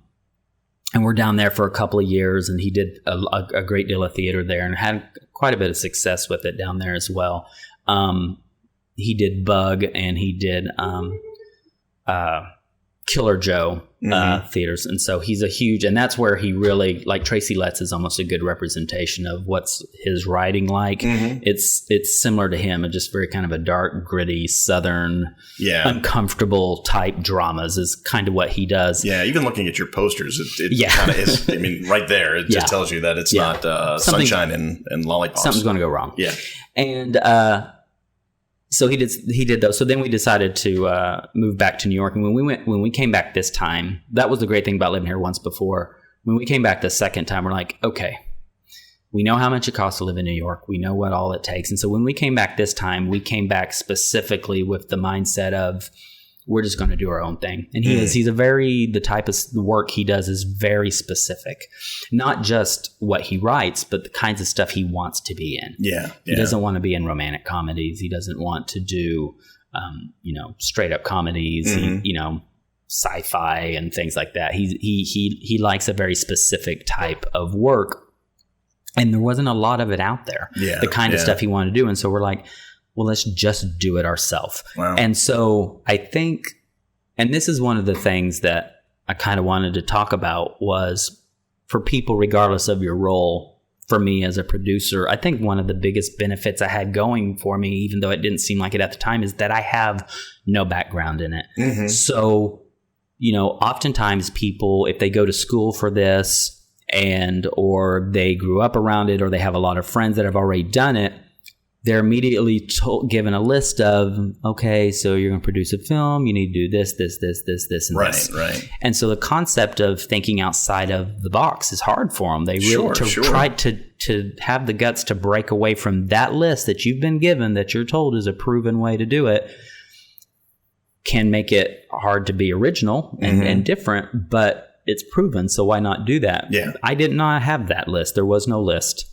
we're down there for a couple of years, and he did a great deal of theater there and had quite a bit of success with it down there as well. He did Bug, and he did Killer Joe theaters. And so he's and that's where he really, like Tracy Letts is almost a good representation of what's his writing like. It's similar to him, and just very kind of a dark, gritty, Southern, uncomfortable type dramas is kind of what he does. Yeah. Even looking at your posters, it kind of is, I mean, right there, it just tells you that it's not sunshine and lollipops. Something's going to go wrong. Yeah. And, so he did those. So then we decided to move back to New York. And when we came back this time, that was the great thing about living here once before. When we came back the second time, we're like, okay, we know how much it costs to live in New York. We know what all it takes. And so when we came back this time, we came back specifically with the mindset of, we're just going to do our own thing. And the type of work he does is very specific, not just what he writes, but the kinds of stuff he wants to be in. He doesn't want to be in romantic comedies. He doesn't want to do, straight up comedies, sci-fi and things like that. He likes a very specific type of work, and there wasn't a lot of it out there. The kind of stuff he wanted to do. And so we're like, well, let's just do it ourselves. Wow. And so I think, and this is one of the things that I kind of wanted to talk about, was for people, regardless of your role, for me as a producer, I think one of the biggest benefits I had going for me, even though it didn't seem like it at the time, is that I have no background in it. So, oftentimes people, if they go to school for this or they grew up around it, or they have a lot of friends that have already done it, they're immediately given a list of, okay, so you're going to produce a film, you need to do this, and this. Right. And so the concept of thinking outside of the box is hard for them. They really try to have the guts to break away from that list that you've been given, that you're told is a proven way to do it, can make it hard to be original and different, but it's proven, so why not do that? Yeah. I did not have that list. There was no list.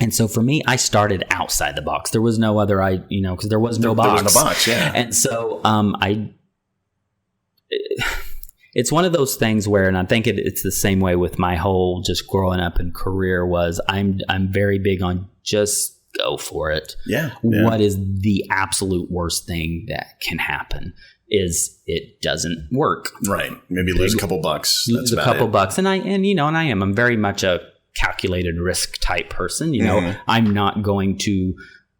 And so for me, I started outside the box. There was no other, because there was no box. There was no box, yeah. And so it's one of those things where, and I think it's the same way with my whole just growing up and career, was I'm very big on just go for it. Yeah. What is the absolute worst thing that can happen? Is it doesn't work. Right. Maybe lose a couple bucks. Lose a couple bucks. And I'm very much a calculated risk type person. I'm not going to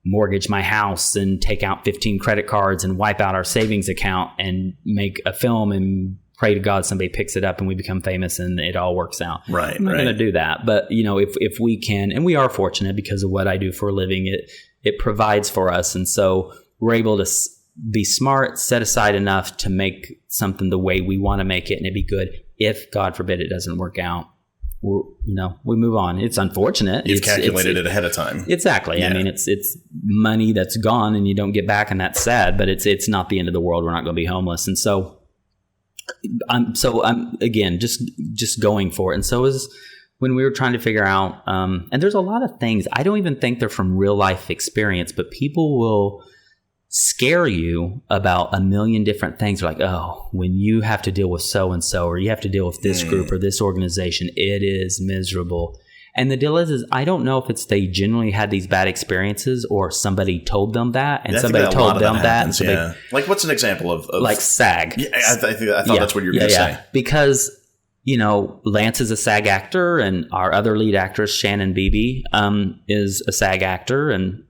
mortgage my house and take out 15 credit cards and wipe out our savings account and make a film and pray to God somebody picks it up and we become famous and it all works out. Right. I'm not going to do that. But, if we can, and we are fortunate because of what I do for a living, it provides for us. And so we're able to be smart, set aside enough to make something the way we want to make it and it be good. If, God forbid, it doesn't work out, we move on. It's unfortunate. You've calculated it ahead of time. Exactly. Yeah. I mean, it's money that's gone and you don't get back, and that's sad, but it's not the end of the world. We're not going to be homeless. And so I'm again, just going for it. And so is when we were trying to figure out, and there's a lot of things, I don't even think they're from real life experience, but people will scare you about a million different things. Like, oh, when you have to deal with so-and-so, or you have to deal with this group or this organization, it is miserable. And the deal is I don't know if it's they genuinely had these bad experiences or somebody told them that and somebody told them that. And somebody, like, what's an example of like SAG? Yeah, I thought that's what you were going to say. Because, Lance is a SAG actor and our other lead actress, Shannon Beebe, is a SAG actor. And,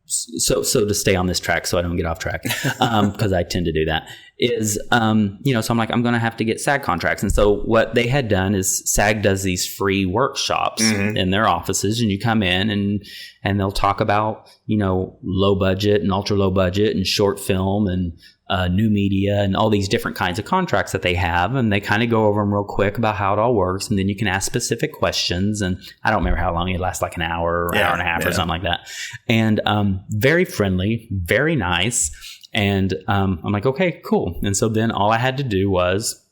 so to stay on this track so I don't get off track, because I tend to do that, is, so I'm like, I'm going to have to get SAG contracts. And so what they had done is SAG does these free workshops in their offices, and you come in and they'll talk about, low budget and ultra low budget and short film and new media and all these different kinds of contracts that they have. And they kind of go over them real quick about how it all works. And then you can ask specific questions. And I don't remember how long it lasts, like an hour or hour and a half or something like that. And very friendly, very nice. And I'm like, okay, cool. And so then all I had to do was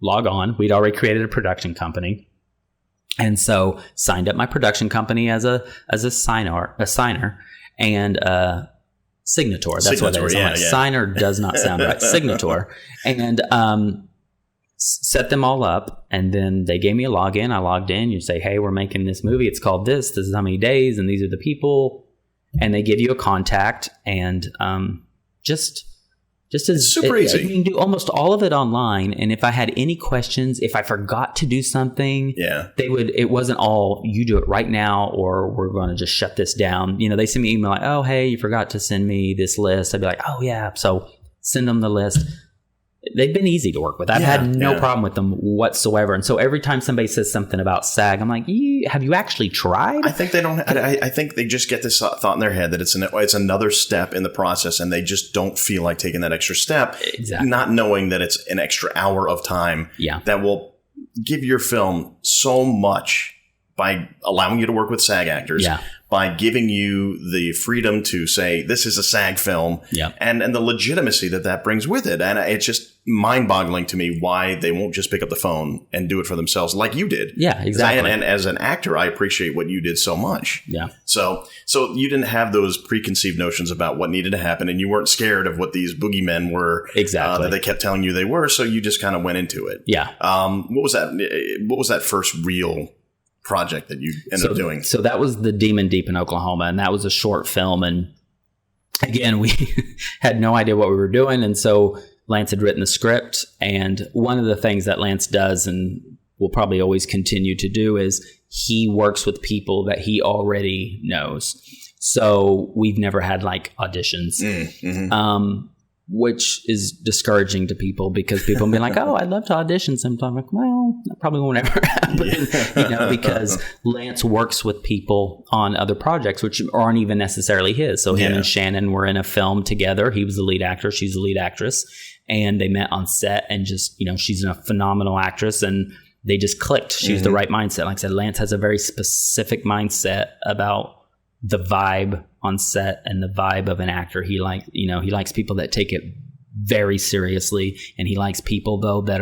log on. We'd already created a production company. And so signed up my production company as a signer and signator. That's what it is. Yeah. Signer does not sound right. Signator. And set them all up. And then they gave me a login. I logged in. You say, hey, we're making this movie. It's called this. This is how many days. And these are the people. And they give you a contact. And just as super easy. You can do almost all of it online. And if I had any questions, if I forgot to do something, it wasn't all, you do it right now, or we're going to just shut this down. They send me an email like, oh, hey, you forgot to send me this list. I'd be like, oh yeah. So send them the list. They've been easy to work with. I've had no problem with them whatsoever. And so every time somebody says something about SAG, I'm like, have you actually tried? I think they don't. I think they just get this thought in their head that it's another step in the process, and they just don't feel like taking that extra step. Exactly. Not knowing that it's an extra hour of time that will give your film so much by allowing you to work with SAG actors. By giving you the freedom to say, this is a SAG film, and the legitimacy that brings with it. And it's just mind-boggling to me why they won't just pick up the phone and do it for themselves like you did. Yeah, exactly. And as an actor, I appreciate what you did so much. Yeah. So you didn't have those preconceived notions about what needed to happen, and you weren't scared of what these boogeymen were that they kept telling you they were, so you just kind of went into it. Yeah. What was that first real project that you ended up doing? So that was The Demon Deep in Oklahoma, and that was a short film. And again, we had no idea what we were doing. And so Lance had written the script. And one of the things that Lance does, and will probably always continue to do, is he works with people that he already knows. So we've never had like auditions. Which is discouraging to people, because people be like, oh, I'd love to audition sometime. I'm like, well, that probably won't ever happen, because Lance works with people on other projects, which aren't even necessarily his. So him and Shannon were in a film together. He was the lead actor. She's the lead actress. And they met on set, and just, she's a phenomenal actress, and they just clicked. She was the right mindset. Like I said, Lance has a very specific mindset about the vibe on set and the vibe of an actor. He likes people that take it very seriously, and he likes people though that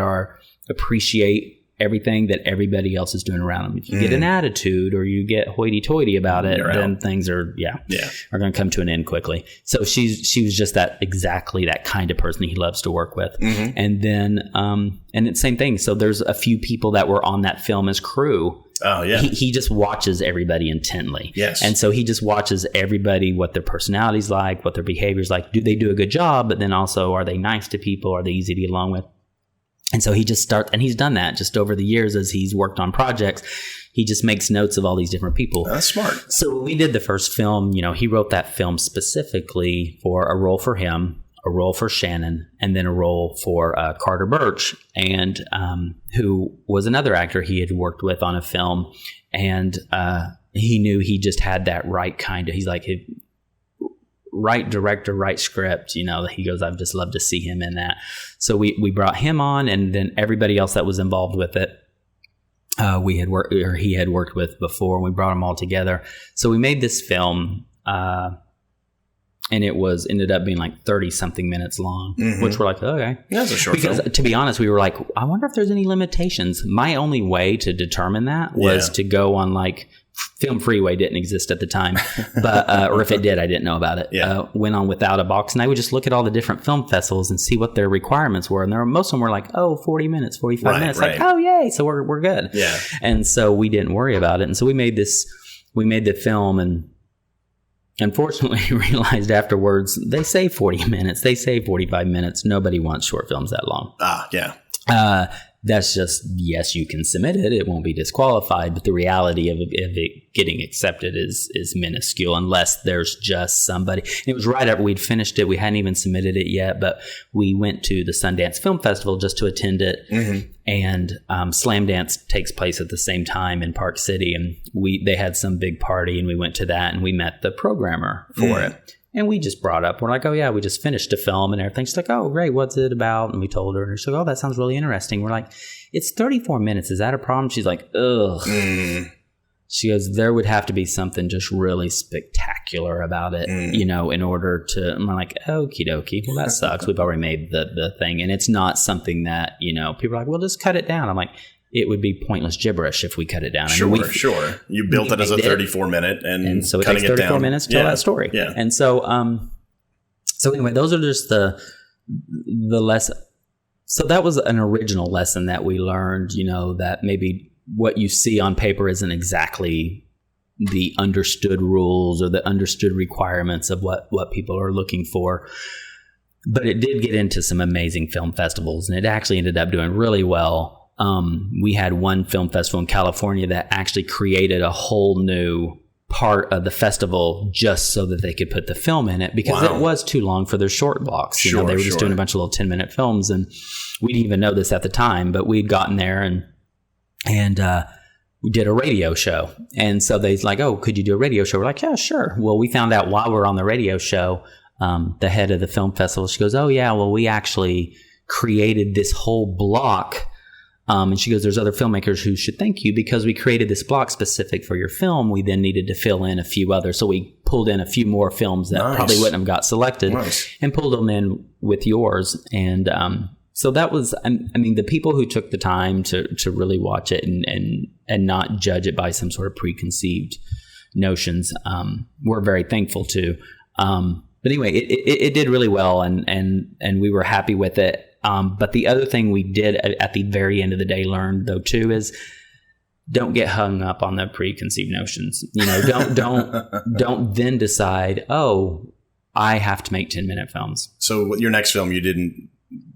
appreciate everything that everybody else is doing around them. If you get an attitude or you get hoity-toity about it, then things are going to come to an end quickly. So she was just exactly that kind of person he loves to work with. And then and it's the same thing. So there's a few people that were on that film as crew. Oh, yeah. He just watches everybody intently. Yes. And so he just watches everybody, what their personality's like, what their behavior's like. Do they do a good job? But then also, are they nice to people? Are they easy to get along with? And so he just starts, and he's done that just over the years as he's worked on projects. He just makes notes of all these different people. That's smart. So when we did the first film, he wrote that film specifically for a role for him. a role for Shannon, and then a role for Carter Birch, and who was another actor he had worked with on a film, and he knew he just had that right kind of. He's like, right director, right script. You know, he goes, I'd just love to see him in that. So we brought him on, and then everybody else that was involved with it. He had worked with before, and we brought them all together. So we made this film. And it ended up being like 30 something minutes long, which we're like, okay. That's a short film. Because to be honest, we were like, I wonder if there's any limitations. My only way to determine that was to go on like Film Freeway didn't exist at the time, but or if it did, I didn't know about it. Yeah. Went on Without a Box, and I would just look at all the different film festivals and see what their requirements were. And most of them were like, 40 minutes, 45 minutes. Right. Like, oh, yay. So we're good. Yeah. And so we didn't worry about it. And so we made the film, and unfortunately realized afterwards, they say 40 minutes, they say 45 minutes. Nobody wants short films that long. Yeah. That's just, yes, you can submit it. It won't be disqualified. But the reality of it getting accepted is minuscule unless there's just somebody. And it was right after we'd finished it. We hadn't even submitted it yet, but we went to the Sundance Film Festival just to attend it. And Slam Dance takes place at the same time in Park City. And they had some big party, and we went to that, and we met the programmer for it. And we just brought up, we're like, oh, yeah, we just finished a film and everything. She's like, oh, great, what's it about? And we told her, and she's like, oh, that sounds really interesting. We're like, it's 34 minutes. Is that a problem? She's like, ugh. She goes, there would have to be something just really spectacular about it, you know, in order to, and we're like, okie dokie. Well, that sucks. We've already made the thing. And it's not something that, you know, people are like, well, just cut it down. I'm like, it would be pointless gibberish if we cut it down. Sure. You built it as a 34-minute, and so it takes 34 minutes to tell that story. Yeah. And so, anyway, those are just the lesson. So that was an original lesson that we learned, you know, that maybe what you see on paper isn't exactly the understood rules or the understood requirements of what people are looking for. But it did get into some amazing film festivals, and it actually ended up doing really well. We had one film festival in California that actually created a whole new part of the festival just so that they could put the film in it, because it was too long for their short blocks. You know, they were just doing a bunch of little 10-minute films, and we didn't even know this at the time, but we'd gotten there and we did a radio show. And so they's like, oh, could you do a radio show? We're like, yeah, sure. Well, we found out while we're on the radio show, the head of the film festival, she goes, oh yeah, well, we actually created this whole block. And she goes, there's other filmmakers who should thank you because we created this block specific for your film. We then needed to fill in a few others. So we pulled in a few more films that probably wouldn't have got selected and pulled them in with yours. And so that was, I mean, the people who took the time to really watch it and not judge it by some sort of preconceived notions, we're very thankful to. But anyway, it did really well, and we were happy with it. But the other thing we did at the very end of the day learned though too is don't get hung up on the preconceived notions. You know, don't then decide, oh, I have to make 10-minute films. So your next film, you didn't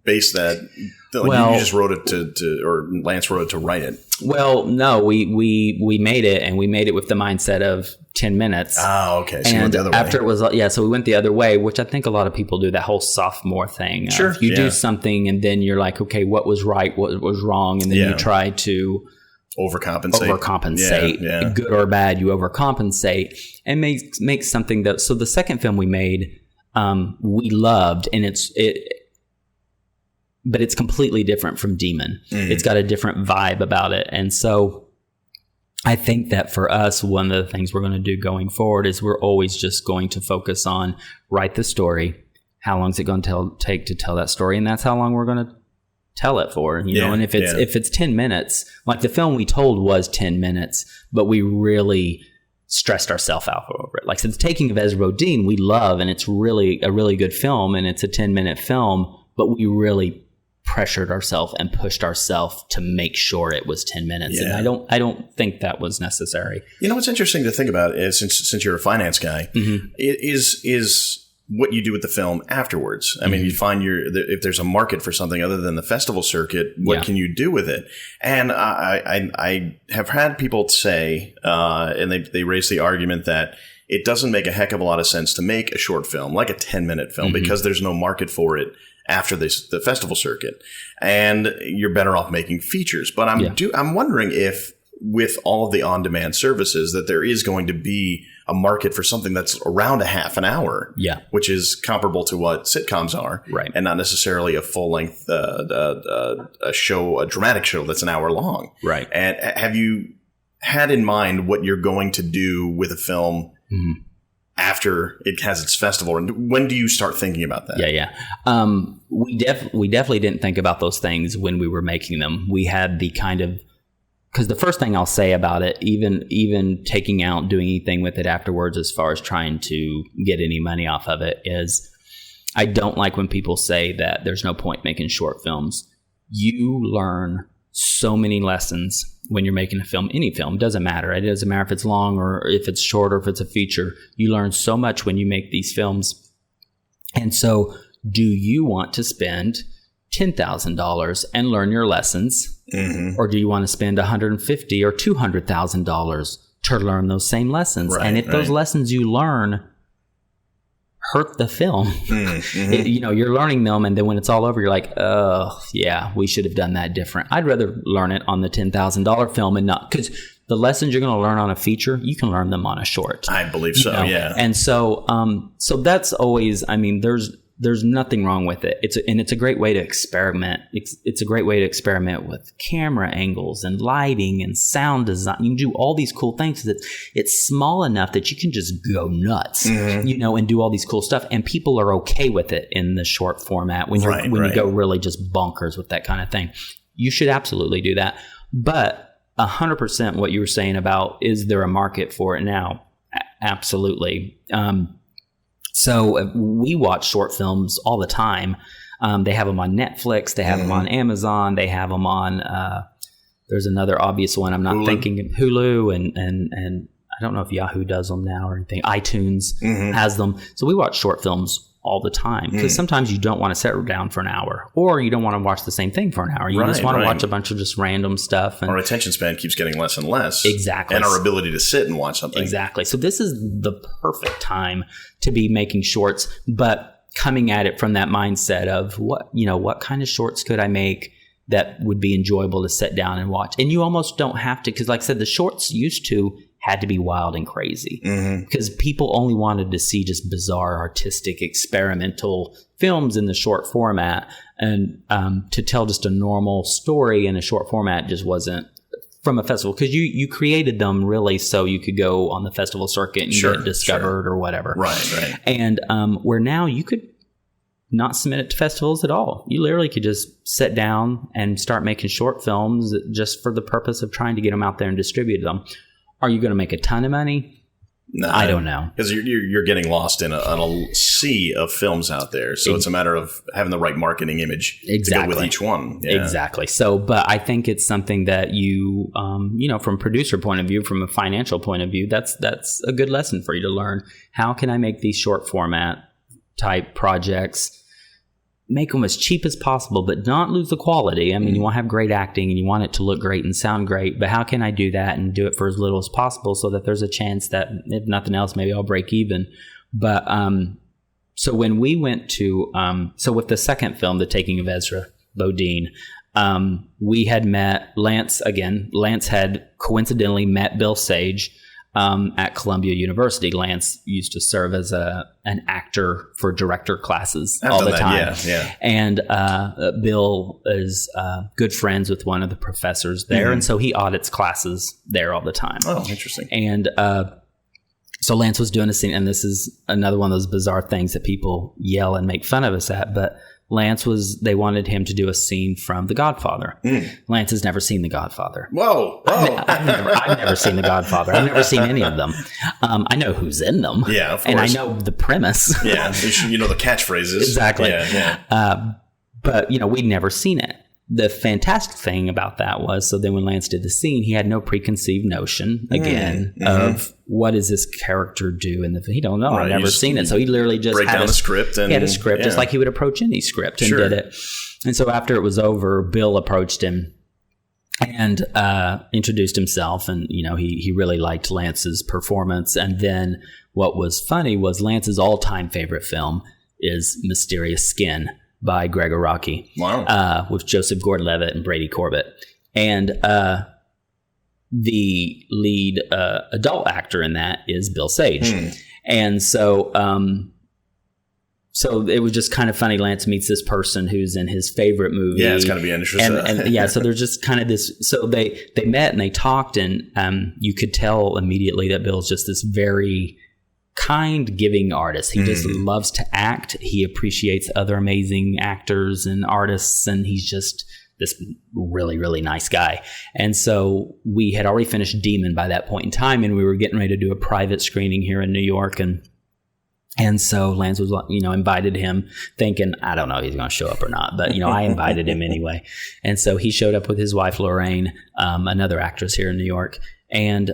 base that. You just wrote it or Lance wrote it to write it. Well, no, we made it, and we made it with the mindset of 10 minutes. Oh, okay. So you went the other way. After it was, so we went the other way, which I think a lot of people do, that whole sophomore thing. Sure. You do something, and then you're like, okay, what was right, what was wrong, and then you try to overcompensate. Good or bad, you overcompensate and make something that. So the second film we made, we loved, and but it's completely different from Demon. It's got a different vibe about it. And so I think that for us, one of the things we're going to do going forward is we're always just going to focus on write the story. How long is it going to take to tell that story? And that's how long we're going to tell it for, you know? And if it's 10 minutes, like the film we told was 10 minutes, but we really stressed ourselves out over it. Like, so the Taking of Ezra Bodine, we love, and it's really a really good film, and it's a 10-minute film, but we really pressured ourselves and pushed ourselves to make sure it was 10 minutes. And I don't think that was necessary. You know, what's interesting to think about is, since you're a finance guy, is what you do with the film afterwards. I mean, you find if there's a market for something other than the festival circuit, what can you do with it? And I have had people say, and they raise the argument that it doesn't make a heck of a lot of sense to make a short film, like a 10-minute film, because there's no market for it after the festival circuit. And you're better off making features. But I'm wondering if with all of the on-demand services that there is going to be a market for something that's around a half an hour, which is comparable to what sitcoms are, right? And not necessarily a full-length a dramatic show that's an hour long, right? And have you had in mind what you're going to do with a film after it has its festival? And when do you start thinking about that? We definitely didn't think about those things when we were making them. We had the kind of, because the first thing I'll say about it, even taking out, doing anything with it afterwards, as far as trying to get any money off of it, is I don't like when people say that there's no point making short films. You learn so many lessons when you're making a film. Any film, doesn't matter. It doesn't matter if it's long or if it's short or if it's a feature. You learn so much when you make these films. And so, do you want to spend $10,000 and learn your lessons? Or do you want to spend $150,000 or $200,000 to learn those same lessons? Right, and if those lessons you learn hurt the film, you're learning them, and then when it's all over, you're like, oh, yeah, we should have done that different. I'd rather learn it on the $10,000 film and not, because the lessons you're going to learn on a feature, you can learn them on a short. I believe so, yeah. And so, so that's always, I mean, there's nothing wrong with it. It's a great way to experiment. It's a great way to experiment with camera angles and lighting and sound design. You can do all these cool things. It's small enough that you can just go nuts, and do all these cool stuff. And people are okay with it in the short format when you go really just bonkers with that kind of thing. You should absolutely do that. But 100% what you were saying about, is there a market for it now? Absolutely. So we watch short films all the time. They have them on Netflix. They have them on Amazon. They have them on, there's another obvious one I'm not thinking of, Hulu, and I don't know if Yahoo does them now or anything. iTunes has them. So we watch short films all the time, because sometimes you don't want to sit down for an hour, or you don't want to watch the same thing for an hour. You just want to watch a bunch of just random stuff. And our attention span keeps getting less and less. Exactly. And our ability to sit and watch something. Exactly. So this is the perfect time to be making shorts, but coming at it from that mindset of what kind of shorts could I make that would be enjoyable to sit down and watch? And you almost don't have to, because like I said, the shorts had to be wild and crazy, because people only wanted to see just bizarre, artistic, experimental films in the short format. And to tell just a normal story in a short format just wasn't from a festival, because you created them really so you could go on the festival circuit and get discovered or whatever. Right. And where now you could not submit it to festivals at all. You literally could just sit down and start making short films just for the purpose of trying to get them out there and distribute them. Are you going to make a ton of money? No, I don't know. Because you're getting lost in a sea of films out there. So it's a matter of having the right marketing image to go with each one. Yeah. Exactly. So, but I think it's something that you, from a producer point of view, from a financial point of view, that's a good lesson for you to learn. How can I make these short format type projects, make them as cheap as possible, but not lose the quality? I mean, you want to have great acting and you want it to look great and sound great, but how can I do that and do it for as little as possible so that there's a chance that, if nothing else, maybe I'll break even? But so when we went to, so with the second film, The Taking of Ezra Bodine, we had met Lance again. Lance had coincidentally met Bill Sage at Columbia University. Lance used to serve as an actor for director classes all the time. Yeah. And Bill is good friends with one of the professors there, and so he audits classes there all the time. Oh, interesting. And so Lance was doing a scene, and this is another one of those bizarre things that people yell and make fun of us at, but they wanted him to do a scene from The Godfather. Lance has never seen The Godfather. Whoa. I've never seen The Godfather. I've never seen any of them. I know who's in them. Yeah, of course. And I know the premise. Yeah, you know the catchphrases. Exactly. Yeah. But, we'd never seen it. The fantastic thing about that was, so then when Lance did the scene, he had no preconceived notion, again, of what does this character do in the film. He don't know. I've never seen it. So he literally just break down the script. He had a script just like he would approach any script and did it. And so after it was over, Bill approached him and introduced himself, and he really liked Lance's performance. And then what was funny was Lance's all-time favorite film is Mysterious Skin by Greg Araki. Wow. With Joseph Gordon-Levitt and Brady Corbett. And the lead adult actor in that is Bill Sage. And so it was just kind of funny. Lance meets this person who's in his favorite movie. Yeah, it's going to be interesting. And yeah, so there's just kind of this. So they met and they talked, and you could tell immediately that Bill's just this very kind, giving artist. He just loves to act. He appreciates other amazing actors and artists, and he's just this really, really nice guy. And so we had already finished Demon by that point in time, and we were getting ready to do a private screening here in New York. And so Lance was, invited him thinking, I don't know if he's going to show up or not, but, I invited him anyway. And so he showed up with his wife, Lorraine, another actress here in New York. And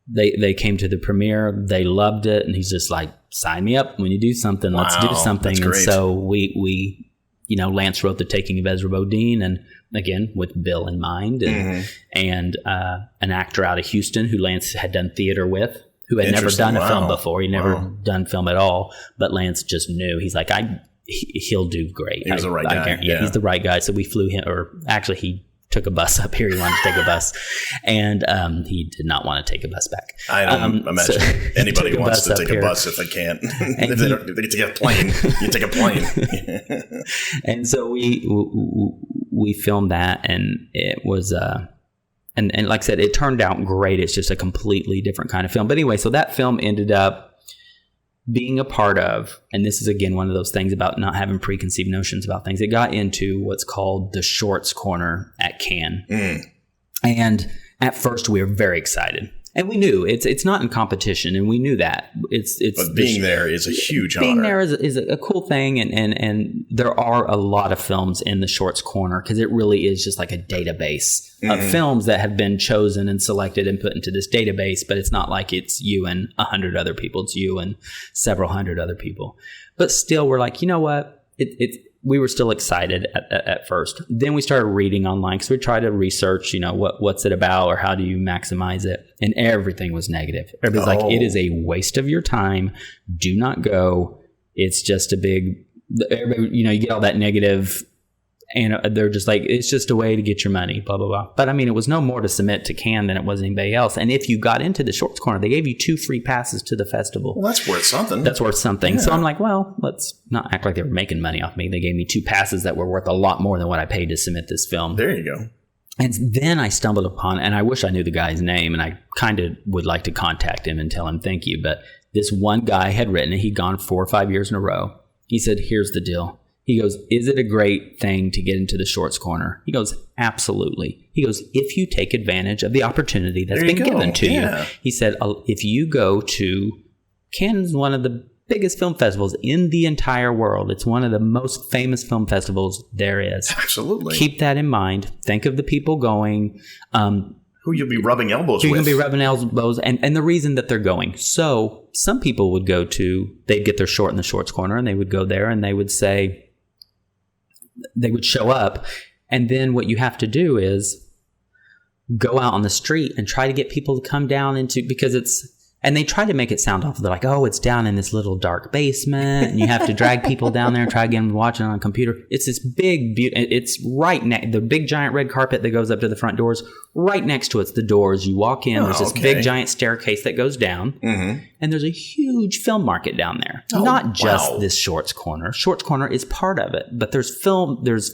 they came to the premiere. They loved it. And he's just like, sign me up when you do something. Wow, let's do something. That's great. And so we Lance wrote The Taking of Ezra Bodine, and again, with Bill in mind, and an actor out of Houston who Lance had done theater with, who had never done a film before. He'd never done film at all, but Lance just knew. He's like, he'll do great. He was the right guy. Yeah, he's the right guy. So we flew him, or actually he took a bus up here. He wanted to take a bus, and he did not want to take a bus back. I don't imagine anybody wants to take a bus if they can't. If they get to get a plane, you take a plane. And so we filmed that, and it was and like I said, it turned out great. It's just a completely different kind of film. But anyway, so that film ended up being a part of, and this is again one of those things about not having preconceived notions about things. It got into what's called the Shorts Corner at Cannes. And at first we were very excited. And we knew it's not in competition, and we knew that. But being there is a huge honor. Being there is a cool thing, and there are a lot of films in the Shorts Corner because it really is just like a database of films that have been chosen and selected and put into this database. But it's not like it's you and 100 other people. It's you and several hundred other people. But still, we're like, you know what? We were still excited at first. Then we started reading online because we tried to research, what's it about or how do you maximize it? And everything was negative. Everybody's like, it is a waste of your time. Do not go. It's just a big, you get all that negative, and they're just like, it's just a way to get your money, blah, blah, blah. But I mean, it was no more to submit to Cannes than it was anybody else. And if you got into the Shorts Corner, they gave you 2 free passes to the festival. Well, that's worth something. Yeah. So I'm like, well, let's not act like they were making money off me. They gave me 2 passes that were worth a lot more than what I paid to submit this film. There you go. And then I stumbled upon, and I wish I knew the guy's name, and I kind of would like to contact him and tell him thank you. But this one guy had written it. He'd gone 4 or 5 years in a row. He said, here's the deal. He goes, is it a great thing to get into the Shorts Corner? He goes, absolutely. He goes, if you take advantage of the opportunity that's been given to you. He said, if you go to Cannes, one of the biggest film festivals in the entire world. It's one of the most famous film festivals there is. Absolutely. Keep that in mind. Think of the people going. Who you'll be rubbing elbows with. Who you'll be rubbing elbows, and the reason that they're going. So some people would go to, they'd get their short in the Shorts Corner, and they would go there, and they would say, they would show up, and then what you have to do is go out on the street and try to get people to come down into, because it's, and they try to make it sound awful. They're like, oh, it's down in this little dark basement, and you have to drag people down there and try to get them to watch it on a computer. It's this big, it's right next, the big giant red carpet that goes up to the front doors. Right next to it's the doors. You walk in, there's this big giant staircase that goes down, and there's a huge film market down there. Not just this Shorts Corner. Shorts Corner is part of it, but there's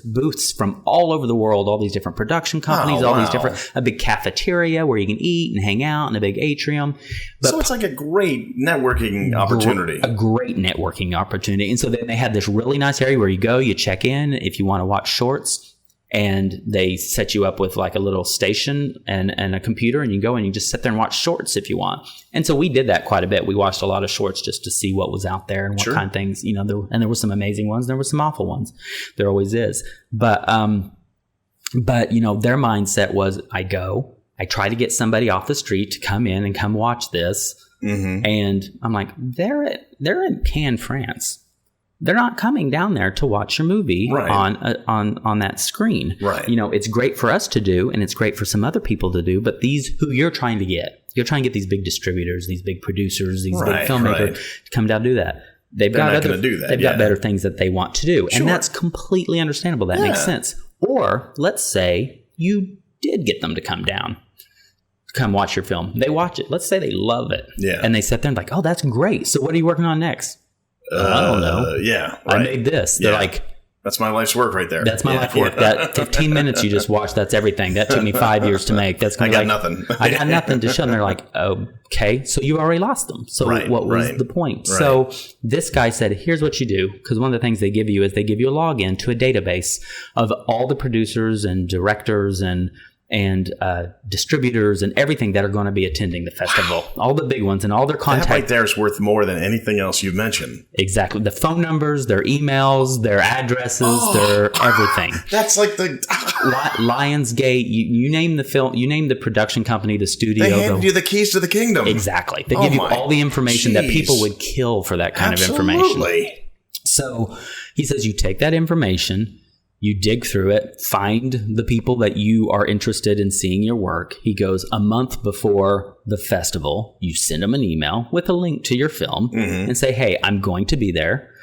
booths from all over the world, all these different production companies, these different, a big cafeteria where you can eat and hang out, and a big atrium. But so it's like a great networking opportunity. A great networking opportunity. And so then they had this really nice area where you go, you check in if you want to watch shorts, and they set you up with like a little station and a computer, and you go and you just sit there and watch shorts if you want. And so we did that quite a bit. We watched a lot of shorts just to see what was out there and what kind of things, there were some amazing ones. There were some awful ones. There always is. But their mindset was, I try to get somebody off the street to come in and come watch this. And I'm like, they're in Cannes, France. they're not coming down there to watch your movie on that screen. Right. It's great for us to do, and it's great for some other people to do, but these who you're trying to get these big distributors, these big producers, these big filmmakers to come down and do that. They've got better things that they want to do. Sure. And that's completely understandable. That makes sense. Or let's say you did get them to come down, come watch your film. They watch it. Let's say they love it. Yeah. And they sit there and like, oh, that's great. So what are you working on next? I don't know. Yeah. Right. I made this. They're like, that's my life's work right there. That's my life work. That 15 minutes you just watched, that's everything. That took me 5 years to make. That's I got nothing. I got nothing to show them. They're like, okay, so you already lost them. So what was the point? Right. So this guy said, here's what you do. Because one of the things they give you is they give you a login to a database of all the producers and directors and distributors and everything that are going to be attending the festival. Wow. All the big ones and all their contacts. That right there is worth more than anything else you've mentioned. Exactly. The phone numbers, their emails, their addresses, their everything. That's like the... Lionsgate, you name the film, you name the production company, the studio. They hand you the keys to the kingdom. Exactly. They give you all the information that people would kill for that kind of information. Absolutely. So he says you take that information, you dig through it, find the people that you are interested in seeing your work. He goes, a month before the festival, you send them an email with a link to your film and say, hey, I'm going to be there.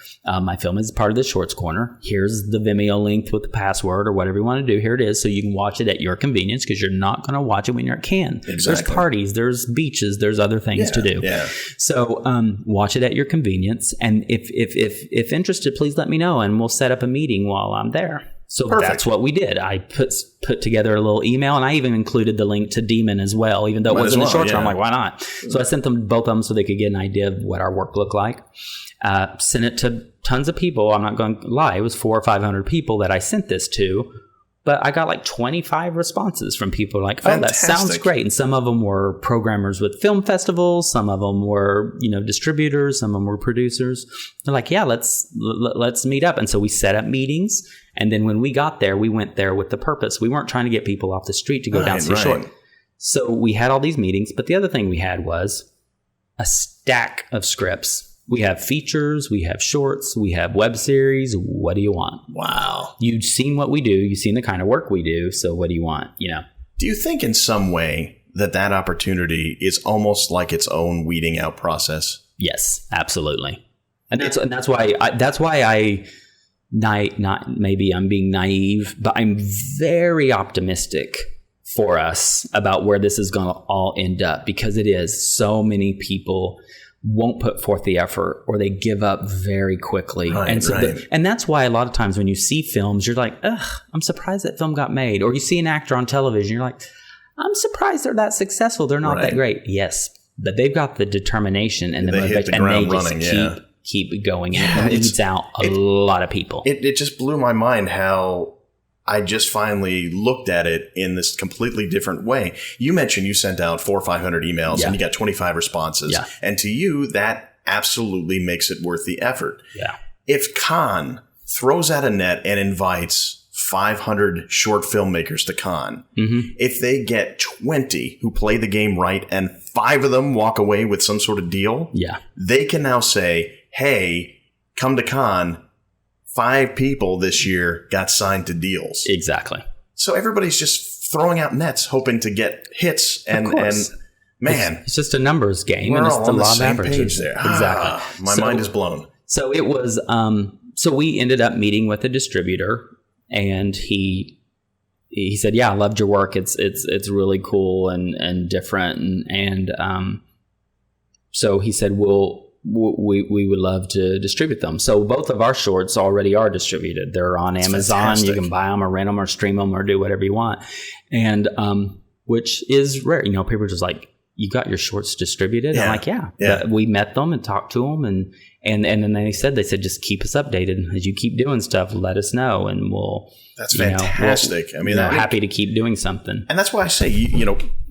My film is part of the Shorts Corner. Here's the Vimeo link with the password or whatever you want to do. Here it is. So you can watch it at your convenience because you're not going to watch it when you're at Cannes. Exactly. There's parties, there's beaches, there's other things to do. Yeah. So watch it at your convenience. And if interested, please let me know and we'll set up a meeting while I'm there. So that's what we did. I put together a little email and I even included the link to Demon as well, even though it wasn't a short term. I'm like, why not? So I sent them both of them so they could get an idea of what our work looked like. Sent it to tons of people. I'm not going to lie. It was 400 or 500 people that I sent this to, but I got like 25 responses from people like, oh, that sounds great. And some of them were programmers with film festivals. Some of them were, distributors. Some of them were producers. They're like, yeah, let's meet up. And so we set up meetings. And then when we got there, we went there with the purpose. We weren't trying to get people off the street to go down to the short. So we had all these meetings. But the other thing we had was a stack of scripts. We have features, we have shorts, we have web series. What do you want? Wow. You've seen what we do. You've seen the kind of work we do. So what do you want? Do you think in some way that opportunity is almost like its own weeding out process? Yes, absolutely. And that's why I not maybe I'm being naive, but I'm very optimistic for us about where this is going to all end up because it is so many people won't put forth the effort or they give up very quickly. And that's why a lot of times when you see films, you're like, ugh, I'm surprised that film got made. Or you see an actor on television, you're like, I'm surprised they're that successful. They're not that great. Yes, but they've got the determination and the motivation and they just keep going. And it weeds out a lot of people. It just blew my mind how I just finally looked at it in this completely different way. You mentioned you sent out 400 or 500 emails and you got 25 responses. Yeah. And to you, that absolutely makes it worth the effort. Yeah. If Cannes throws out a net and invites 500 short filmmakers to Cannes, if they get 20 who play the game right and 5 of them walk away with some sort of deal, they can now say, hey, come to Cannes. 5 people this year got signed to deals. Exactly. So everybody's just throwing out nets, hoping to get hits. And man, it's just a numbers game. We're and it's all on the same page there. Exactly. My mind is blown. So it was. So we ended up meeting with a distributor, and he said, "Yeah, I loved your work. It's really cool and different." And so he said, we would love to distribute them. So both of our shorts already are distributed. They're on Amazon. Fantastic. You can buy them or rent them or stream them or do whatever you want. And which is rare. People are just like, you got your shorts distributed? Yeah. I'm like, yeah. We met them and talked to them. And then they said, just keep us updated. As you keep doing stuff, let us know. And we'll... That's fantastic. Happy to keep doing something. And that's why I say,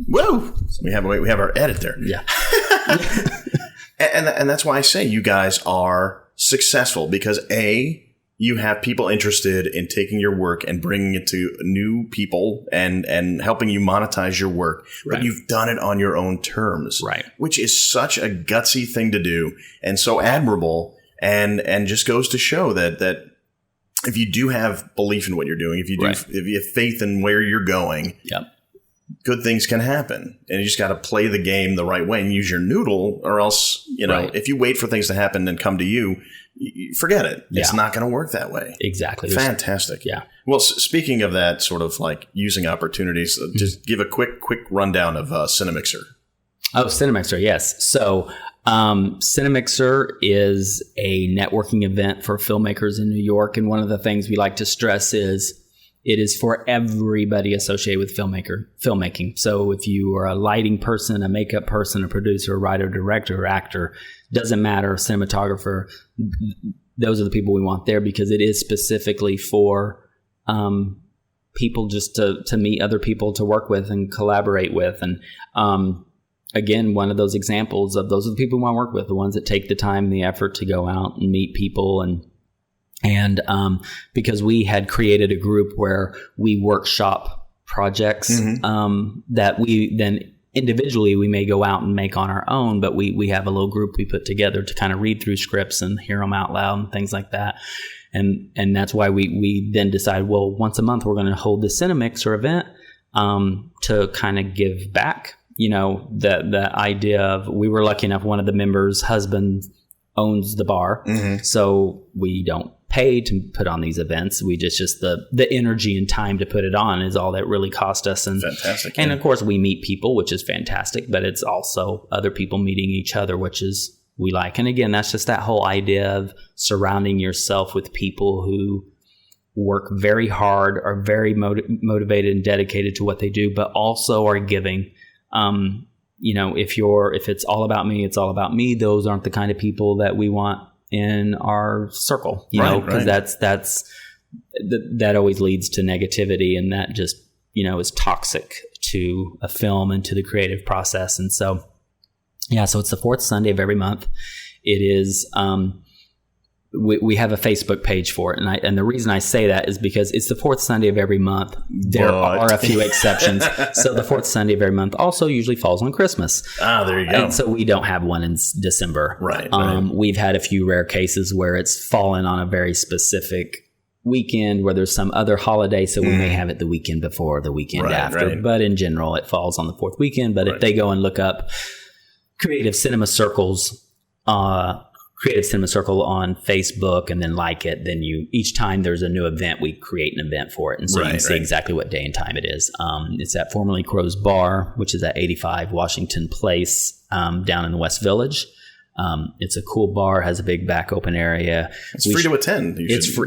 whoa, we have our edit there. Yeah. And that's why I say you guys are successful because A, you have people interested in taking your work and bringing it to new people and helping you monetize your work, but you've done it on your own terms, which is such a gutsy thing to do and so admirable. and just goes to show that if you do have belief in what you're doing, if you have faith in where you're going, good things can happen. And you just got to play the game the right way and use your noodle, or else, if you wait for things to happen and come to you, forget it. It's not going to work that way. Exactly. Fantastic. Yeah. Well, speaking of that, sort of like using opportunities, just give a quick rundown of Cinemixer. Oh, Cinemixer, yes. So Cinemixer is a networking event for filmmakers in New York. And one of the things we like to stress is it is for everybody associated with filmmaking. So if you are a lighting person, a makeup person, a producer, a writer, director, or actor, doesn't matter, cinematographer, those are the people we want there, because it is specifically for people just to meet other people to work with and collaborate with. And again, one of those examples of those are the people we want to work with, the ones that take the time and the effort to go out and meet people. And because we had created a group where we workshop projects that we then individually we may go out and make on our own, but we have a little group we put together to kind of read through scripts and hear them out loud and things like that. And that's why we then decided, well, once a month we're going to hold this Cinemixer event to kind of give back. The idea of, we were lucky enough, one of the members' husband owns the bar, so we don't pay to put on these events. We just the energy and time to put it on is all that really cost us. And fantastic. And of course we meet people, which is fantastic, but it's also other people meeting each other, which is we like. And again, that's just that whole idea of surrounding yourself with people who work very hard, are very motivated and dedicated to what they do, but also are giving. If it's all about me, it's all about me. Those aren't the kind of people that we want in our circle, because that always leads to negativity, and that just, is toxic to a film and to the creative process. And so, so it's the fourth Sunday of every month. It is, we have a Facebook page for it. And the reason I say that is because it's the fourth Sunday of every month. There are a few exceptions. So the fourth Sunday of every month also usually falls on Christmas. Ah, there you go. And so we don't have one in December. Right. We've had a few rare cases where it's fallen on a very specific weekend where there's some other holiday. So we may have it the weekend before, the weekend after. Right. But in general, it falls on the fourth weekend. But if they go and look up Creative Cinema Circles, Creative Cinema Circle on Facebook, and then like it, then each time there's a new event, we create an event for it. And so you can see exactly what day and time it is. It's at formerly Crow's Bar, which is at 85 Washington Place, down in the West Village. It's a cool bar, has a big back open area. It's free to attend. It's free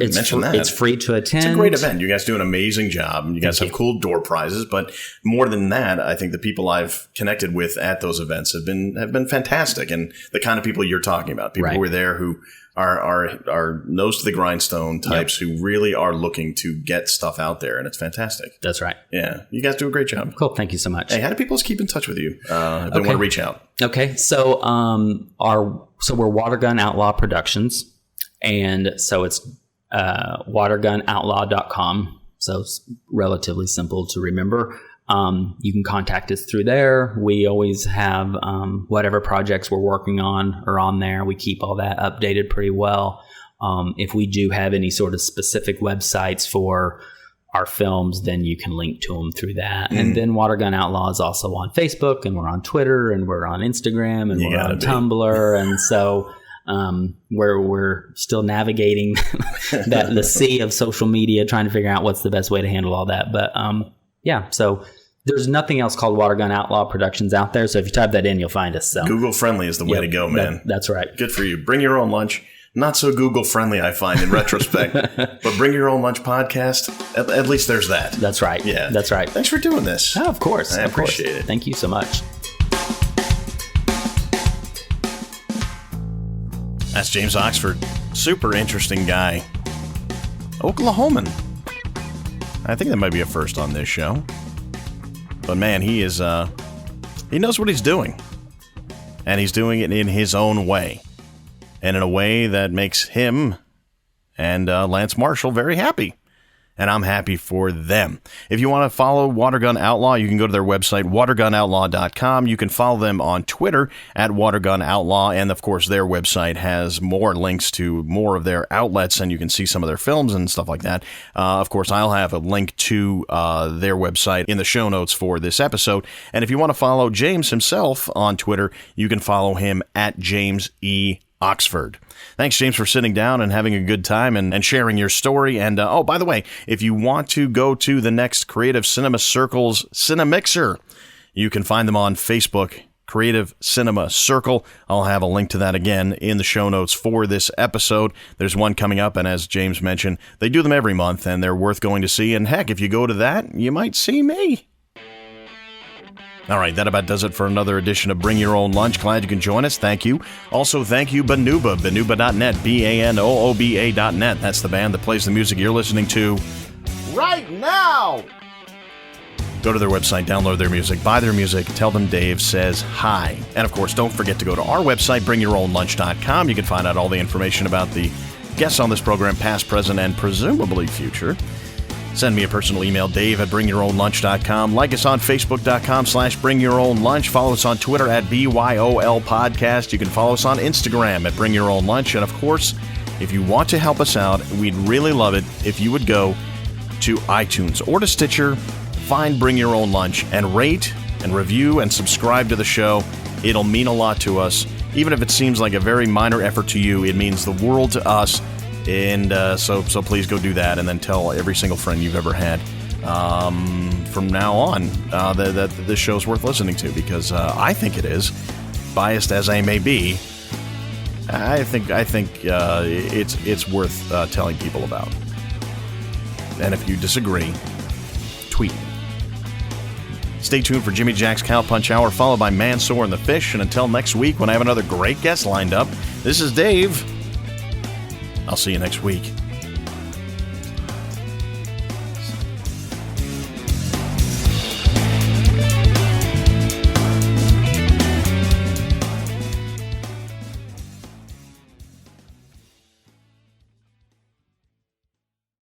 to attend. It's a great event. You guys do an amazing job. You guys have cool door prizes, but more than that, I think the people I've connected with at those events have been fantastic, and the kind of people you're talking about, people who are there who are nose to the grindstone types who really are looking to get stuff out there, and it's fantastic. That's right. Yeah, you guys do a great job. Cool. Thank you so much. Hey, how do people keep in touch with you if they want to reach out? Okay, so we're Watergun Outlaw Productions, and so it's watergunoutlaw.com. So it's relatively simple to remember. You can contact us through there. We always have whatever projects we're working on are on there. We keep all that updated pretty well. If we do have any sort of specific websites for our films, then you can link to them through that. And then Watergun Outlaw is also on Facebook, and we're on Twitter, and we're on Instagram, and we're on Tumblr. And so we're still navigating the sea of social media, trying to figure out what's the best way to handle all that. But so there's nothing else called Watergun Outlaw Productions out there. So if you type that in, you'll find us. So Google friendly is the way to go, man. That's right. Good for you. Bring your own lunch. Not so Google friendly, I find, in retrospect. But Bring Your Own Lunch podcast, at least there's that. That's right. Yeah. That's right. Thanks for doing this. Oh, of course. I appreciate it. Thank you so much. That's James Oxford. Super interesting guy. Oklahoman. I think that might be a first on this show. But man, he is, he knows what he's doing. And he's doing it in his own way. And in a way that makes him and Lance Marshall very happy. and I'm happy for them. If you want to follow Watergun Outlaw, you can go to their website, watergunoutlaw.com. You can follow them on Twitter at Watergun Outlaw, and of course their website has more links to more of their outlets, and you can see some of their films and stuff like that. Of course, I'll have a link to their website in the show notes for this episode. And if you want to follow James himself on Twitter, you can follow him at James E. Oxford. Thanks, James, for sitting down and having a good time and sharing your story. And, oh, by the way, if you want to go to the next Creative Cinema Circle's Cinemixer, you can find them on Facebook, Creative Cinema Circle. I'll have a link to that again in the show notes for this episode. There's one coming up, and as James mentioned, they do them every month, and they're worth going to see. And heck, if you go to that, you might see me. All right, that about does it for another edition of Bring Your Own Lunch. Glad you can join us. Thank you. Also, thank you, Banuba, banuba.net, BANOOBA.net. That's the band that plays the music you're listening to right now. Go to their website, download their music, buy their music, tell them Dave says hi. And, of course, don't forget to go to our website, bringyourownlunch.com. You can find out all the information about the guests on this program, past, present, and presumably future. Send me a personal email, dave@bringyourownlunch.com. Like us on facebook.com/bringyourownlunch. Follow us on Twitter at BYOL Podcast. You can follow us on Instagram at Bring Your Own Lunch. And, of course, if you want to help us out, we'd really love it if you would go to iTunes or to Stitcher, find Bring Your Own Lunch, and rate and review and subscribe to the show. It'll mean a lot to us. Even if it seems like a very minor effort to you, it means the world to us. And so please go do that, and then tell every single friend you've ever had from now on that this show's worth listening to, because I think it is. Biased as I may be, I think it's worth telling people about. And if you disagree, tweet me. Stay tuned for Jimmy Jack's Cow Punch Hour, followed by Mansoor and the Fish. And until next week, when I have another great guest lined up, this is Dave. I'll see you next week.